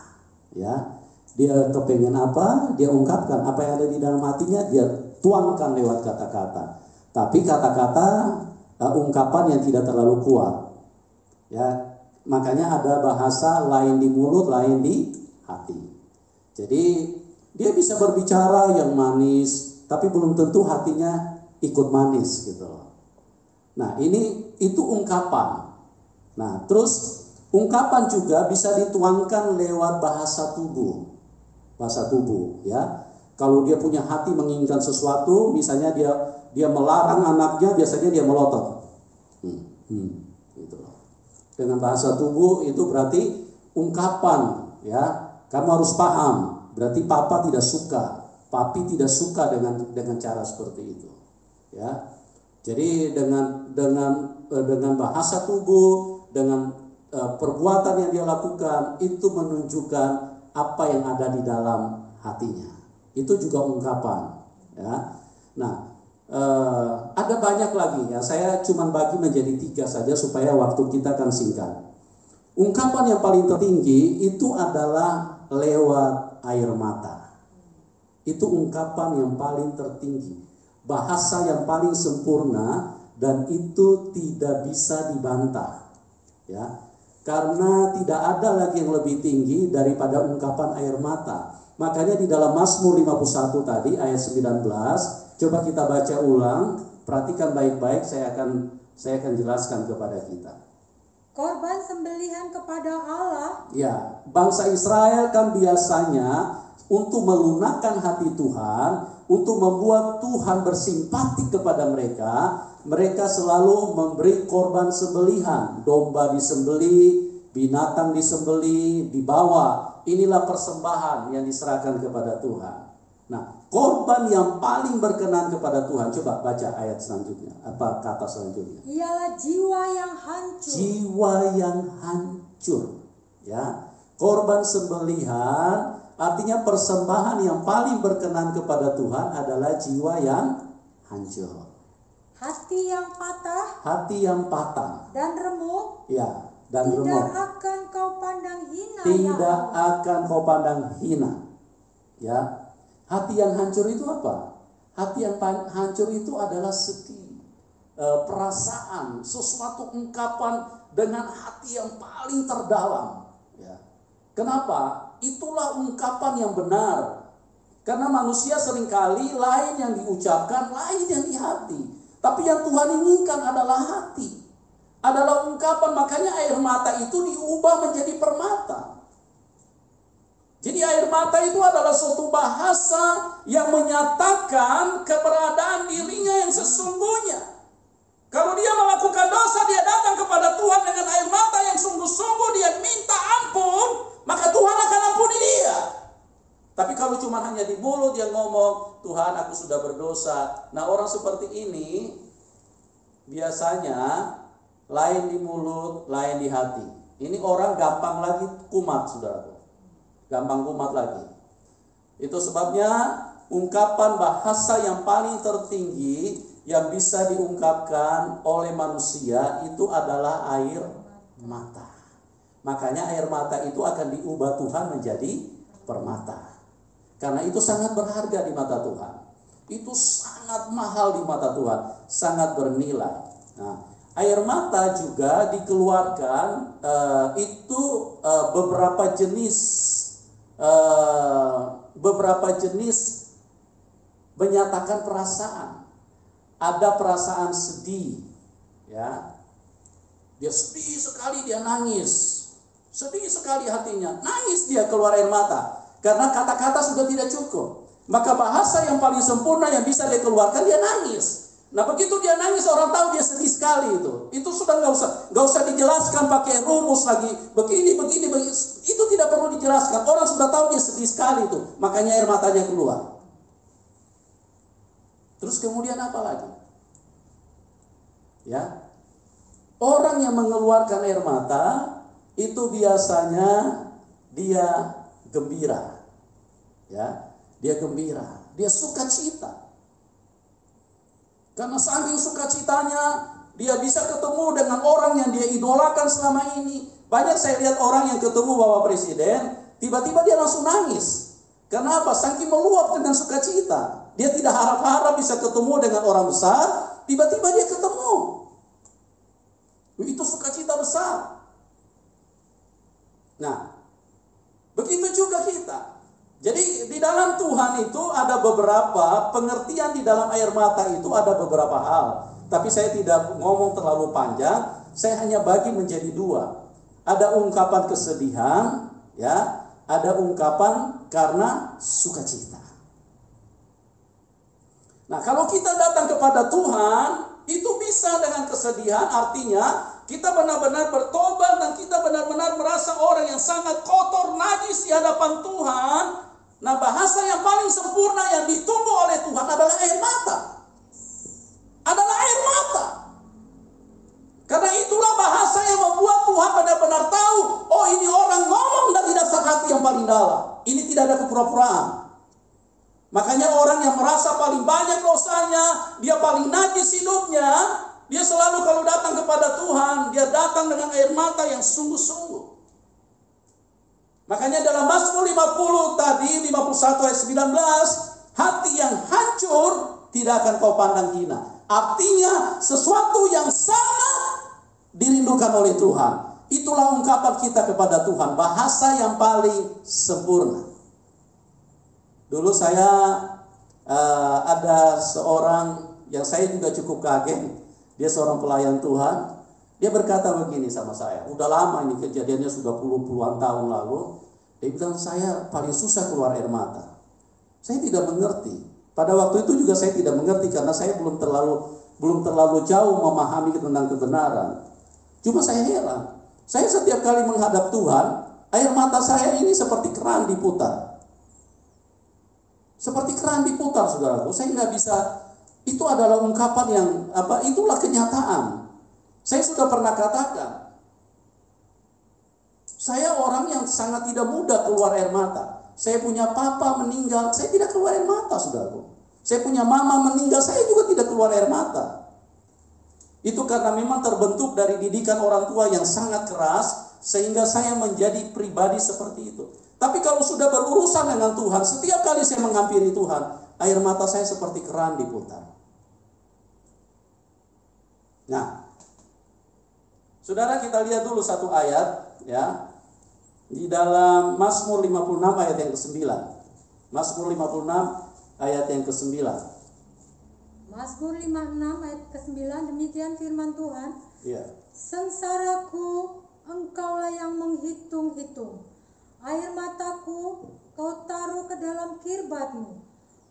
Ya, dia kepengen apa, dia ungkapkan apa yang ada di dalam hatinya, dia tuangkan lewat kata-kata. Tapi kata-kata ungkapan yang tidak terlalu kuat. Ya, makanya ada bahasa lain di mulut, lain di hati. Jadi dia bisa berbicara yang manis, tapi belum tentu hatinya ikut manis gitu loh. Nah, itu ungkapan. Nah, terus ungkapan juga bisa dituangkan lewat bahasa tubuh. Bahasa tubuh, ya. Kalau dia punya hati menginginkan sesuatu, misalnya dia melarang anaknya, biasanya dia melotot. Gitu loh. Dengan bahasa tubuh itu berarti ungkapan, ya. Kamu harus paham. Berarti papa tidak suka, papi tidak suka dengan cara seperti itu, ya. Jadi dengan bahasa tubuh, dengan perbuatan yang dia lakukan, itu menunjukkan apa yang ada di dalam hatinya. Itu juga ungkapan, ya. Nah, ada banyak lagi, ya. Saya cuma bagi menjadi 3 saja supaya waktu kita akan singkat. Ungkapan yang paling tertinggi itu adalah lewat air mata. Itu ungkapan yang paling tertinggi, bahasa yang paling sempurna, dan itu tidak bisa dibantah, ya. Karena tidak ada lagi yang lebih tinggi daripada ungkapan air mata. Makanya di dalam Mazmur 51 tadi ayat 19, coba kita baca ulang, perhatikan baik-baik, saya akan jelaskan kepada kita. Korban sembelihan kepada Allah. Ya, bangsa Israel kan biasanya untuk melunakkan hati Tuhan, untuk membuat Tuhan bersimpati kepada mereka, mereka selalu memberi korban sembelihan. Domba disembeli, binatang disembeli, dibawa. Inilah persembahan yang diserahkan kepada Tuhan. Nah, korban yang paling berkenan kepada Tuhan, coba baca ayat selanjutnya. Apa kata selanjutnya? Ialah jiwa yang hancur. Jiwa yang hancur, ya. Korban sembelihan artinya persembahan yang paling berkenan kepada Tuhan adalah jiwa yang hancur. Hati yang patah. Hati yang patah. Dan remuk. Ya, dan tidak remuk. akan kau pandang hina. Tidak ya akan kau pandang hina. Ya. Hati yang hancur itu apa? Hati yang hancur itu adalah sedih, perasaan, sesuatu ungkapan dengan hati yang paling terdalam. Ya. Kenapa? itulah ungkapan yang benar. Karena manusia seringkali lain yang diucapkan, lain yang di hati. Tapi yang Tuhan inginkan adalah hati, adalah ungkapan. Makanya air mata itu diubah menjadi permata. Jadi air mata itu adalah suatu bahasa yang menyatakan keberadaan dirinya yang sesungguhnya. Kalau dia melakukan dosa, dia datang kepada Tuhan dengan air mata yang sungguh-sungguh, dia minta ampun, maka Tuhan akan ampuni dia. Tapi kalau cuma hanya di mulut dia ngomong, Tuhan aku sudah berdosa. Nah, orang seperti ini biasanya lain di mulut, lain di hati. Ini orang gampang lagi kumat, saudaraku. Gampang kumat lagi. Itu sebabnya ungkapan bahasa yang paling tertinggi yang bisa diungkapkan oleh manusia itu adalah air mata. Makanya air mata itu akan diubah Tuhan menjadi permata. Karena itu sangat berharga di mata Tuhan. Itu sangat mahal di mata Tuhan, sangat bernilai. Nah, air mata juga dikeluarkan beberapa jenis menyatakan perasaan. Ada perasaan sedih, ya. Dia sedih sekali, dia nangis. Sedih sekali hatinya, nangis dia keluar air mata. Karena kata-kata sudah tidak cukup. Maka bahasa yang paling sempurna yang bisa dia keluarkan, dia nangis. Nah, begitu dia nangis, orang tahu dia sedih sekali itu. Itu sudah nggak usah dijelaskan pakai rumus lagi. Begini. Itu tidak perlu dijelaskan. Orang sudah tahu dia sedih sekali itu. Makanya air matanya keluar. Terus kemudian apa lagi? Ya, orang yang mengeluarkan air mata itu biasanya dia gembira. Ya, dia gembira, dia sukacita. Karena saking sukacitanya, dia bisa ketemu dengan orang yang dia idolakan selama ini. Banyak saya lihat orang yang ketemu Bapak Presiden, tiba-tiba dia langsung nangis. Karena apa? Saking meluap dengan sukacita. Dia tidak harap-harap bisa ketemu dengan orang besar, tiba-tiba dia ketemu. Itu sukacita besar. Nah, begitu juga kita. Jadi di dalam Tuhan itu ada beberapa pengertian, di dalam air mata itu ada beberapa hal. Tapi saya tidak ngomong terlalu panjang, saya hanya bagi menjadi dua. Ada ungkapan kesedihan, ya, ada ungkapan karena sukacita. Nah, kalau kita datang kepada Tuhan, itu bisa dengan kesedihan, artinya kita benar-benar bertobat dan kita benar-benar merasa orang yang sangat kotor, najis di hadapan Tuhan. Nah, bahasa yang paling sempurna yang ditunggu oleh Tuhan adalah air mata. Adalah air mata. Karena itulah bahasa yang membuat Tuhan benar-benar tahu, oh ini orang ngomong dari dasar hati yang paling dalam. Ini tidak ada kepura-puraan. Makanya orang yang merasa paling banyak dosanya, dia paling najis hidupnya, dia selalu kalau datang kepada Tuhan, dia datang dengan air mata yang sungguh-sungguh. Makanya dalam Mazmur 50 tadi, 51 ayat 19, hati yang hancur tidak akan kau pandang hina. Artinya sesuatu yang sangat dirindukan oleh Tuhan. Itulah ungkapan kita kepada Tuhan, bahasa yang paling sempurna. Dulu saya ada seorang yang saya juga cukup kaget. Dia seorang pelayan Tuhan. Dia berkata begini sama saya. Udah lama ini kejadiannya, sudah puluhan tahun lalu. Dia bilang, saya paling susah keluar air mata. Saya tidak mengerti. Pada waktu itu juga saya tidak mengerti karena saya belum terlalu jauh memahami tentang kebenaran. Cuma saya heran. Saya setiap kali menghadap Tuhan, air mata saya ini seperti keran diputar. Seperti keran diputar, saudaraku. Saya nggak bisa. Itu adalah ungkapan yang itulah kenyataan. Saya sudah pernah katakan, saya orang yang sangat tidak mudah keluar air mata. Saya punya papa meninggal, saya tidak keluar air mata, saudaraku. Saya punya mama meninggal, saya juga tidak keluar air mata. Itu karena memang terbentuk dari didikan orang tua yang sangat keras, sehingga saya menjadi pribadi seperti itu. Tapi kalau sudah berurusan dengan Tuhan, setiap kali saya menghampiri Tuhan, air mata saya seperti keran diputar. Nah, saudara, kita lihat dulu satu ayat, ya. Di dalam Mazmur 56 ayat yang ke-9. Mazmur 56 ayat yang ke-9. Mazmur 56 ayat ke-9, demikian firman Tuhan. Iya. Sengsaraku engkaulah yang menghitung-hitung. Air mataku kau taruh ke dalam kirbatmu.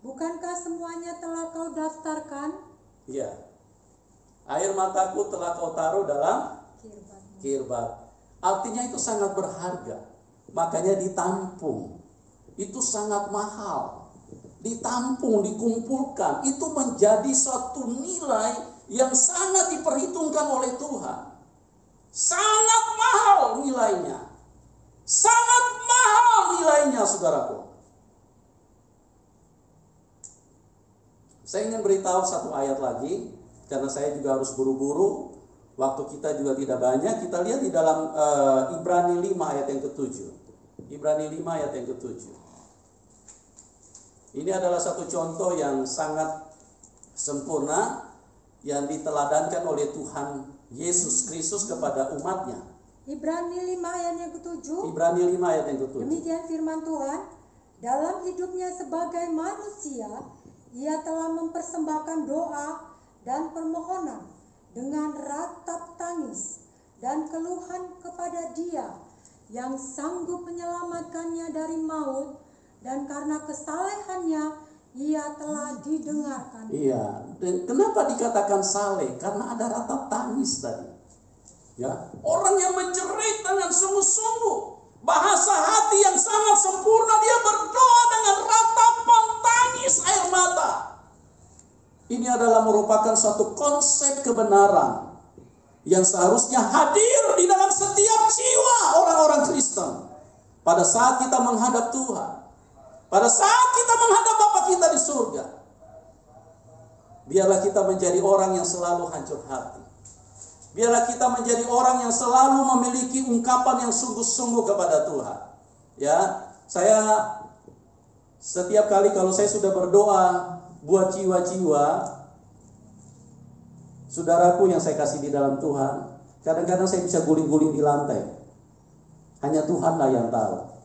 Bukankah semuanya telah kau daftarkan? Iya. Air mataku telah kau taruh dalam kirbat. Artinya itu sangat berharga. Makanya ditampung. Itu sangat mahal. Ditampung, dikumpulkan. Itu menjadi suatu nilai yang sangat diperhitungkan oleh Tuhan. Sangat mahal nilainya. Sangat mahal nilainya, saudaraku. Saya ingin beritahu satu ayat lagi, karena saya juga harus buru-buru. Waktu kita juga tidak banyak. Kita lihat di dalam Ibrani 5 ayat yang ke-7. Ibrani 5 ayat yang ke-7. Ini adalah satu contoh yang sangat sempurna yang diteladankan oleh Tuhan Yesus Kristus kepada umatnya. Ibrani 5 ayat yang ke-7. Ibrani 5 ayat yang ke-7. Demikian firman Tuhan. Dalam hidupnya sebagai manusia, ia telah mempersembahkan doa dan permohonan dengan ratap tangis dan keluhan kepada Dia yang sanggup menyelamatkannya dari maut, dan karena kesalehannya ia telah didengarkan. Iya, dan kenapa dikatakan saleh? Karena ada ratap tangis tadi. Ya, orang yang menjerit dengan sungguh-sungguh, bahasa hati yang sangat sempurna, dia berdoa dengan ratapan tangis air mata. Ini adalah merupakan suatu konsep kebenaran yang seharusnya hadir di dalam setiap jiwa orang-orang Kristen pada saat kita menghadap Tuhan, pada saat kita menghadap Bapa kita di surga. Biarlah kita menjadi orang yang selalu hancur hati. Biarlah kita menjadi orang yang selalu memiliki ungkapan yang sungguh-sungguh kepada Tuhan. Ya, saya setiap kali kalau saya sudah berdoa buat jiwa-jiwa saudaraku yang saya kasih di dalam Tuhan, kadang-kadang saya bisa guling-guling di lantai. Hanya Tuhanlah yang tahu.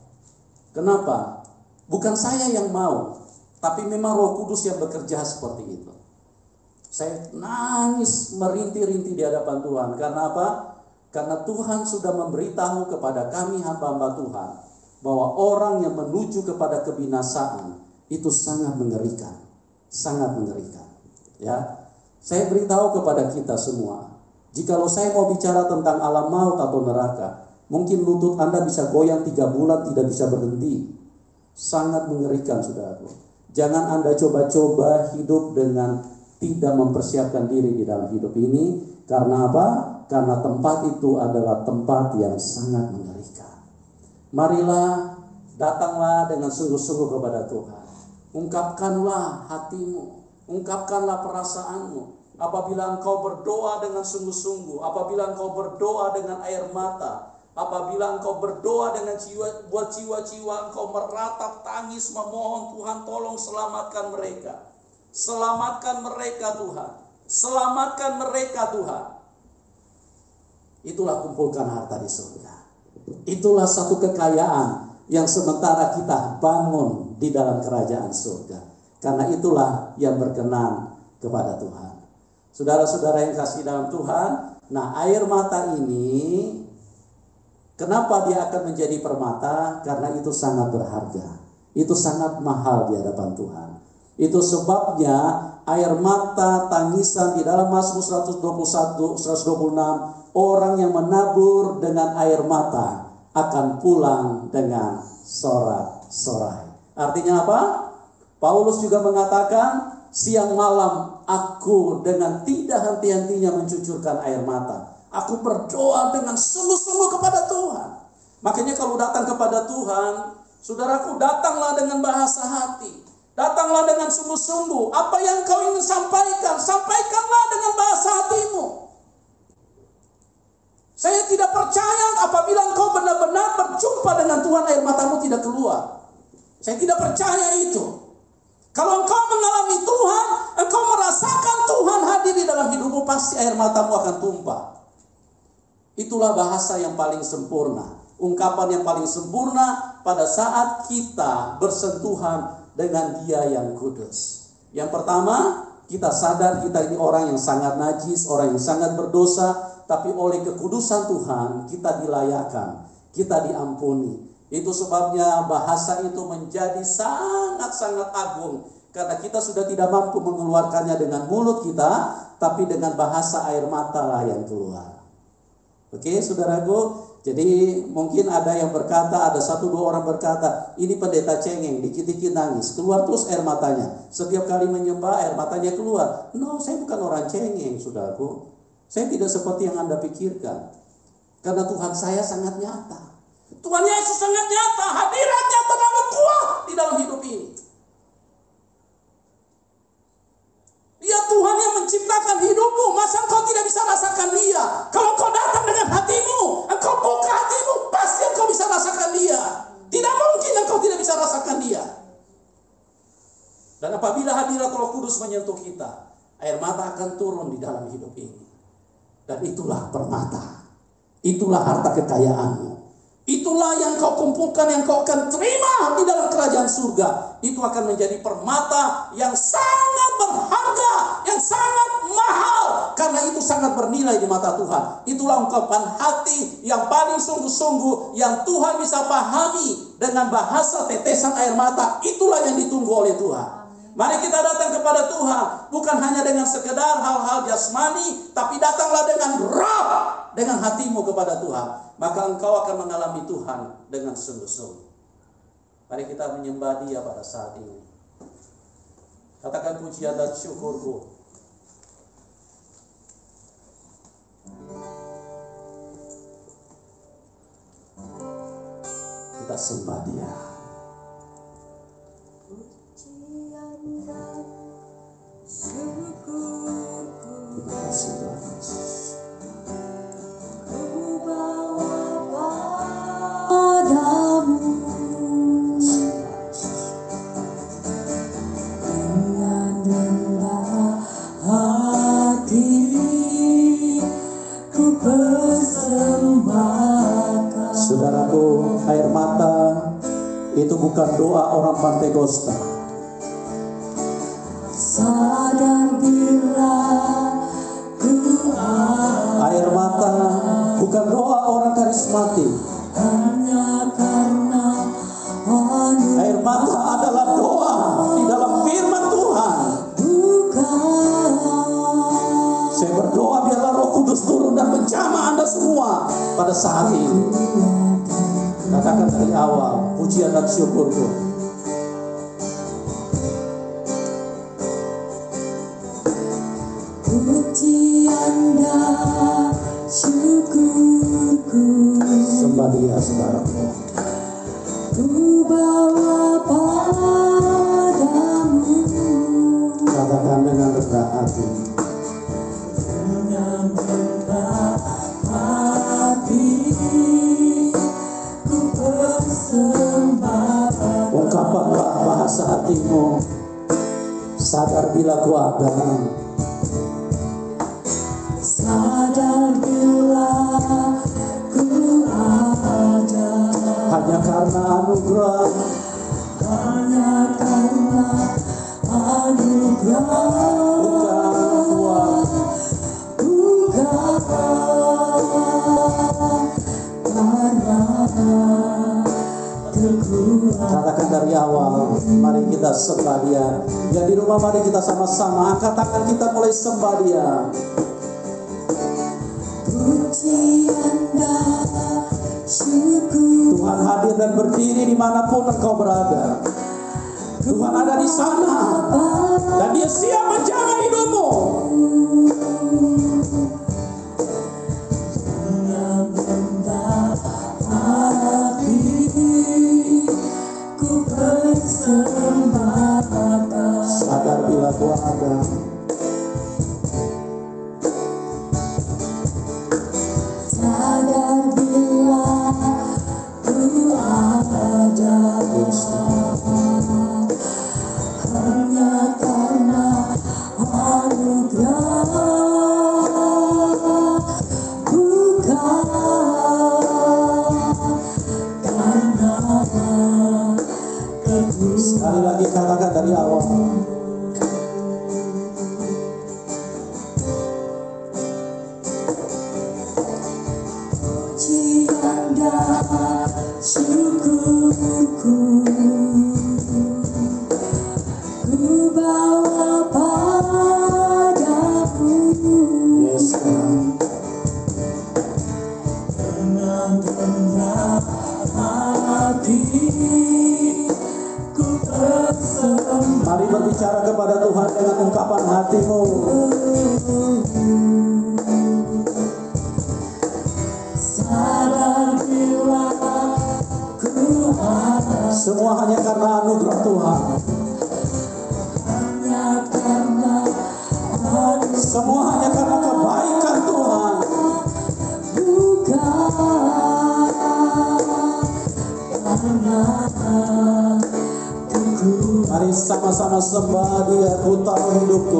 Kenapa? Bukan saya yang mau, tapi memang Roh Kudus yang bekerja seperti itu. Saya nangis merintih-rintih di hadapan Tuhan. Karena apa? Karena Tuhan sudah memberitahu kepada kami hamba-hamba Tuhan bahwa orang yang menuju kepada kebinasaan itu sangat mengerikan. Sangat mengerikan. Ya, saya beritahu kepada kita semua, jikalau saya mau bicara tentang alam maut atau neraka, mungkin lutut Anda bisa goyang 3 bulan tidak bisa berhenti. Sangat mengerikan, saudaraku. Jangan Anda coba-coba hidup dengan tidak mempersiapkan diri di dalam hidup ini. Karena apa? Karena tempat itu adalah tempat yang sangat mengerikan. Marilah, datanglah dengan sungguh-sungguh kepada Tuhan. Ungkapkanlah hatimu, ungkapkanlah perasaanmu. Apabila engkau berdoa dengan sungguh-sungguh, apabila engkau berdoa dengan air mata, apabila engkau berdoa dengan buat jiwa-jiwa engkau meratap tangis memohon, Tuhan tolong selamatkan mereka. Selamatkan mereka Tuhan. Selamatkan mereka Tuhan. Itulah kumpulkan harta di surga. Itulah satu kekayaan yang sementara kita bangun di dalam kerajaan surga. Karena itulah yang berkenan kepada Tuhan. Saudara-saudara yang kasih dalam Tuhan, nah air mata ini, kenapa dia akan menjadi permata? Karena itu sangat berharga. Itu sangat mahal di hadapan Tuhan. Itu sebabnya air mata tangisan di dalam Mazmur 121, 126, orang yang menabur dengan air mata akan pulang dengan sorak-sorai. Artinya apa? Paulus juga mengatakan, siang malam aku dengan tidak henti-hentinya mencucurkan air mata. Aku berdoa dengan sungguh-sungguh kepada Tuhan. Makanya kalau datang kepada Tuhan, saudaraku, datanglah dengan bahasa hati. Datanglah dengan sungguh-sungguh. Apa yang kau ingin sampaikan, sampaikanlah dengan bahasa hatimu. Saya tidak percaya apabila engkau benar-benar berjumpa dengan Tuhan, air matamu tidak keluar. Saya tidak percaya itu. Kalau engkau mengalami Tuhan, engkau merasakan Tuhan hadir di dalam hidupmu, pasti air matamu akan tumpah. Itulah bahasa yang paling sempurna. ungkapan yang paling sempurna pada saat kita bersentuhan dengan Dia yang kudus. Yang pertama, kita sadar kita ini orang yang sangat najis, orang yang sangat berdosa, tapi oleh kekudusan Tuhan kita dilayakkan, kita diampuni. Itu sebabnya bahasa itu menjadi sangat-sangat agung, karena kita sudah tidak mampu mengeluarkannya dengan mulut kita, tapi dengan bahasa air mata lah yang keluar. Oke, saudaraku. Jadi mungkin ada yang berkata, ada 1-2 orang berkata, ini pendeta cengeng, dikit-dikit nangis, keluar terus air matanya. Setiap kali menyembah air matanya keluar. No, saya bukan orang cengeng, saudaraku. Saya tidak seperti yang Anda pikirkan. Karena Tuhan saya sangat nyata. Tuhan Yesus sangat nyata, hadiratnya terlalu kuat di dalam hidup ini. Dia Tuhan yang menciptakan hidupmu. Masa engkau tidak bisa rasakan Dia? Kalau engkau datang dengan hatimu, engkau buka hatimu, pasti engkau bisa rasakan Dia. Tidak mungkin engkau tidak bisa rasakan Dia. Dan apabila hadirat Roh Kudus menyentuh kita, air mata akan turun di dalam hidup ini. Dan itulah permata. Itulah harta kekayaanmu. Itulah yang kau kumpulkan, yang kau akan terima di dalam kerajaan surga. Itu akan menjadi permata yang sangat berharga, yang sangat mahal. Karena itu sangat bernilai di mata Tuhan. Itulah ungkapan hati yang paling sungguh-sungguh, yang Tuhan bisa pahami dengan bahasa tetesan air mata. Itulah yang ditunggu oleh Tuhan. Mari kita datang kepada Tuhan, bukan hanya dengan sekedar hal-hal jasmani, tapi datanglah dengan roh, dengan hatimu kepada Tuhan. Maka engkau akan mengalami Tuhan dengan sungguh-sungguh. Mari kita menyembah Dia pada saat ini. Katakan pujian dan syukurku. Kita sembah Dia. Terima kasih Tuhan Yesus. Saudaraku, air mata itu bukan doa orang Pantekosta. Air mata bukan doa orang karismatik. Air mata adalah doa di dalam firman Tuhan. Saya berdoa biarlah Roh Kudus turun dan menjamah Anda semua pada saat ini. Katakan dari awal, pujian dan syukurku. Pujian dan syukurku. Sembah Dia, saudaraku. Ku bawa padamu. Katakan dengan rendah hati. Dengan rendah hati. Ungkapkanlah bahasa hatimu. Sadar bila ku ada. Sadar bila ku ada. Hanya karena anugerah. Hanya karena anugerah. Bukan karena katakan dari awal, mari kita sembah Dia. Yang di rumah mari kita sama-sama angkat tangan kita mulai sembah Dia. Tuhan hadir dan berdiri dimanapun engkau berada. Tuhan ada di sana dan Dia siap menjaga hidupmu. Sadar bila ku ada. Sadar bila ku ada. Hanya karena anugerah, bukan Sekali lagi katakan dari awal. Pujian dan syukurku ku bawa padamu. Yes, Tuhan. Dengan rendah hati ku bersembah. Mari berbicara kepada Tuhan dengan ungkapan hatimu. Sadar bila ku ada Semua hanya karena anugerah Tuhan. hanya karena Semua hanya karena kebaikan Tuhan. bukan karena ku. Mari sama-sama sembah Dia, Ku tahu hidupku.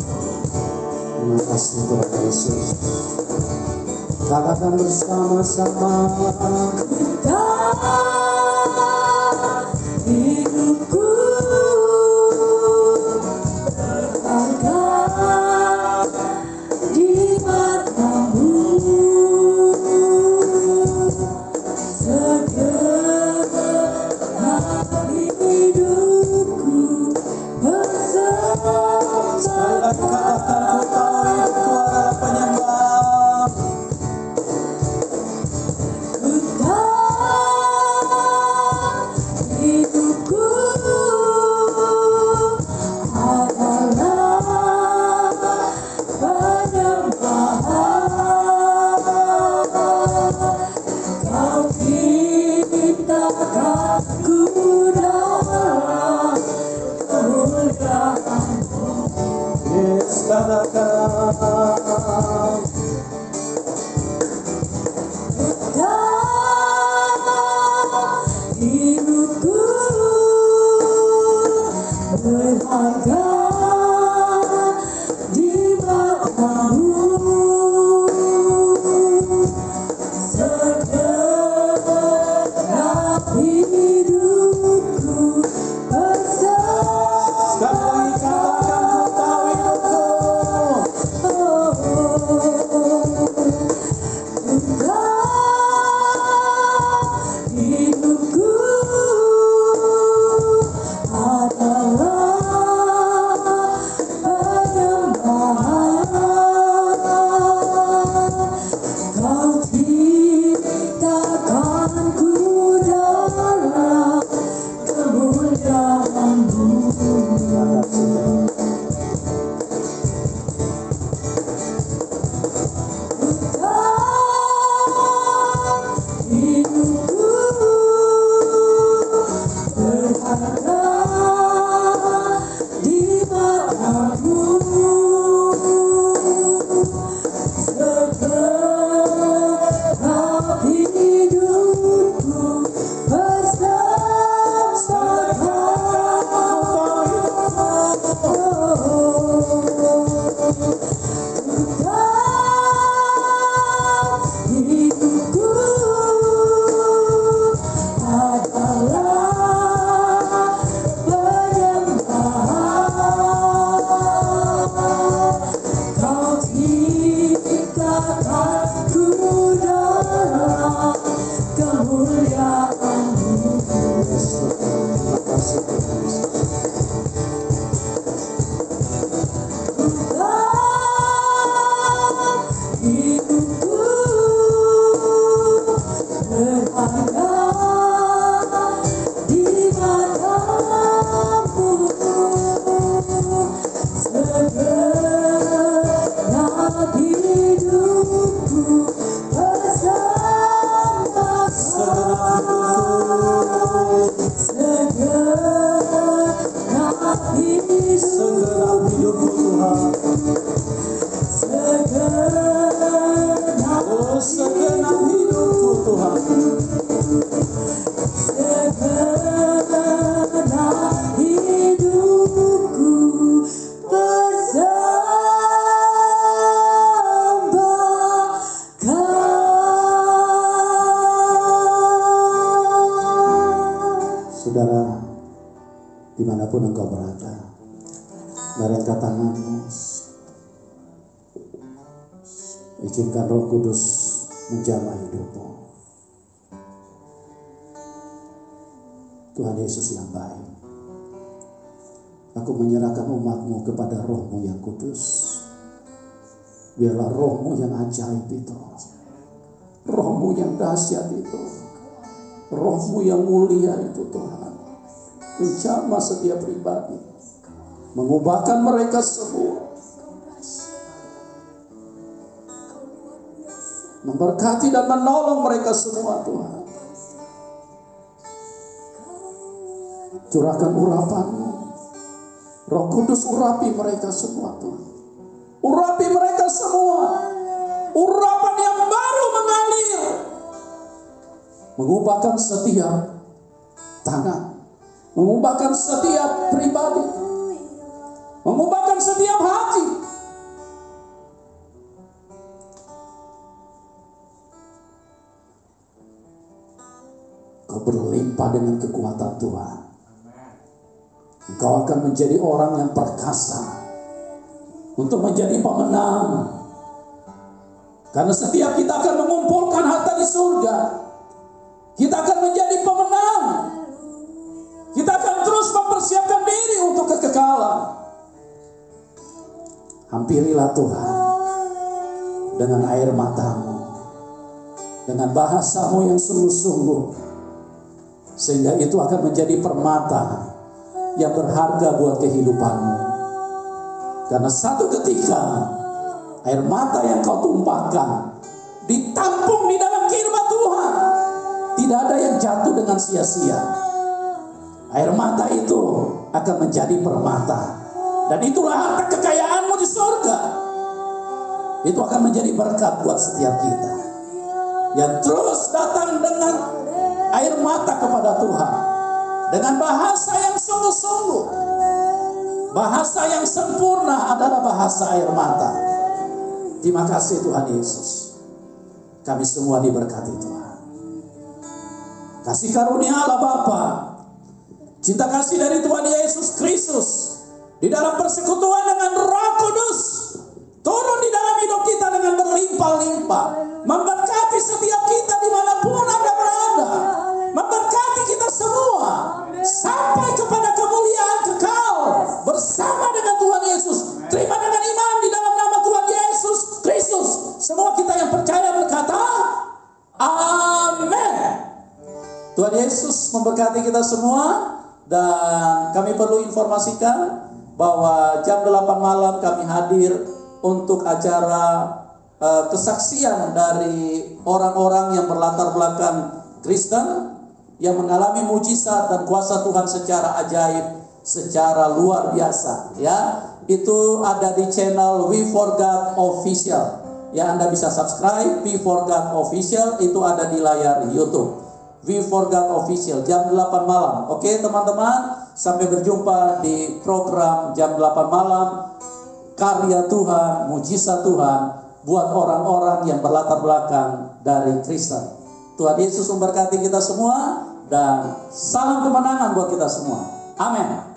Terima kasih Tuhan Yesus. Katakan bersama-sama. Hidupku berharga di matamu, segenap hidupku bersama. Sekali lagi katakan, Ku tahu hidupku adalah penyembah. Ku tahu hidupku adalah penyembahan. Kau ciptakan ku dalam kemuliaan-Mu. Yes, katakan dimanapun engkau berada. Mari angkat tanganmu. Izinkan Roh Kudus menjamah hidupmu. Tuhan Yesus yang baik, aku menyerahkan umatmu kepada Rohmu yang kudus. Biarlah Rohmu yang ajaib itu, Rohmu yang dahsyat itu, Rohmu yang mulia itu Tuhan, menjamah setiap pribadi, mengubahkan mereka semua, memberkati dan menolong mereka semua Tuhan. Curahkan urapan-Mu, Roh Kudus urapi mereka semua Tuhan. Urapi mereka semua, urapan yang baru mengalir, mengubahkan setiap tangan, mengubahkan setiap pribadi, mengubahkan setiap hati. Kau berlimpah dengan kekuatan Tuhan. Engkau akan menjadi orang yang perkasa untuk menjadi pemenang. Karena setiap kita akan mengumpulkan harta di surga, kita akan menjadi pemenang. Kita akan terus mempersiapkan diri untuk kekekalan. Hampirilah Tuhan dengan air matamu, dengan bahasamu yang sungguh-sungguh, sehingga itu akan menjadi permata yang berharga buat kehidupanmu. Karena satu ketika air mata yang kau tumpahkan ditampung di dalam khidmat Tuhan, tidak ada yang jatuh dengan sia-sia. Air mata itu akan menjadi permata, dan itulah harta kekayaanmu di surga. Itu akan menjadi berkat buat setiap kita yang terus datang dengan air mata kepada Tuhan, dengan bahasa yang sungguh-sungguh. Bahasa yang sempurna adalah bahasa air mata. Terima kasih Tuhan Yesus. Kami semua diberkati Tuhan. Kasih karunia Allah Bapa, cinta kasih dari Tuhan Yesus Kristus, di dalam persekutuan dengan Roh Kudus, turun di dalam hidup kita dengan berlimpah-limpah, memberkati setiap kita dimanapun Anda berada, memberkati kita semua sampai kepada kemuliaan kekal bersama dengan Tuhan Yesus. Terima dengan iman di dalam nama Tuhan Yesus Kristus. Semua kita yang percaya berkata amin. Tuhan Yesus memberkati kita semua. Dan kami perlu informasikan bahwa jam 8 malam kami hadir untuk acara kesaksian dari orang-orang yang berlatar belakang Kristen, yang mengalami mujizat dan kuasa Tuhan secara ajaib, secara luar biasa. Ya, itu ada di channel We For God Official. Ya, Anda bisa subscribe We For God Official, itu ada di layar YouTube. We For God Official jam 8 malam. Oke teman-teman, sampai berjumpa di program jam 8 malam. Karya Tuhan, mujizat Tuhan buat orang-orang yang berlatar belakang dari Kristen. Tuhan Yesus memberkati kita semua, dan salam kemenangan buat kita semua. Amin.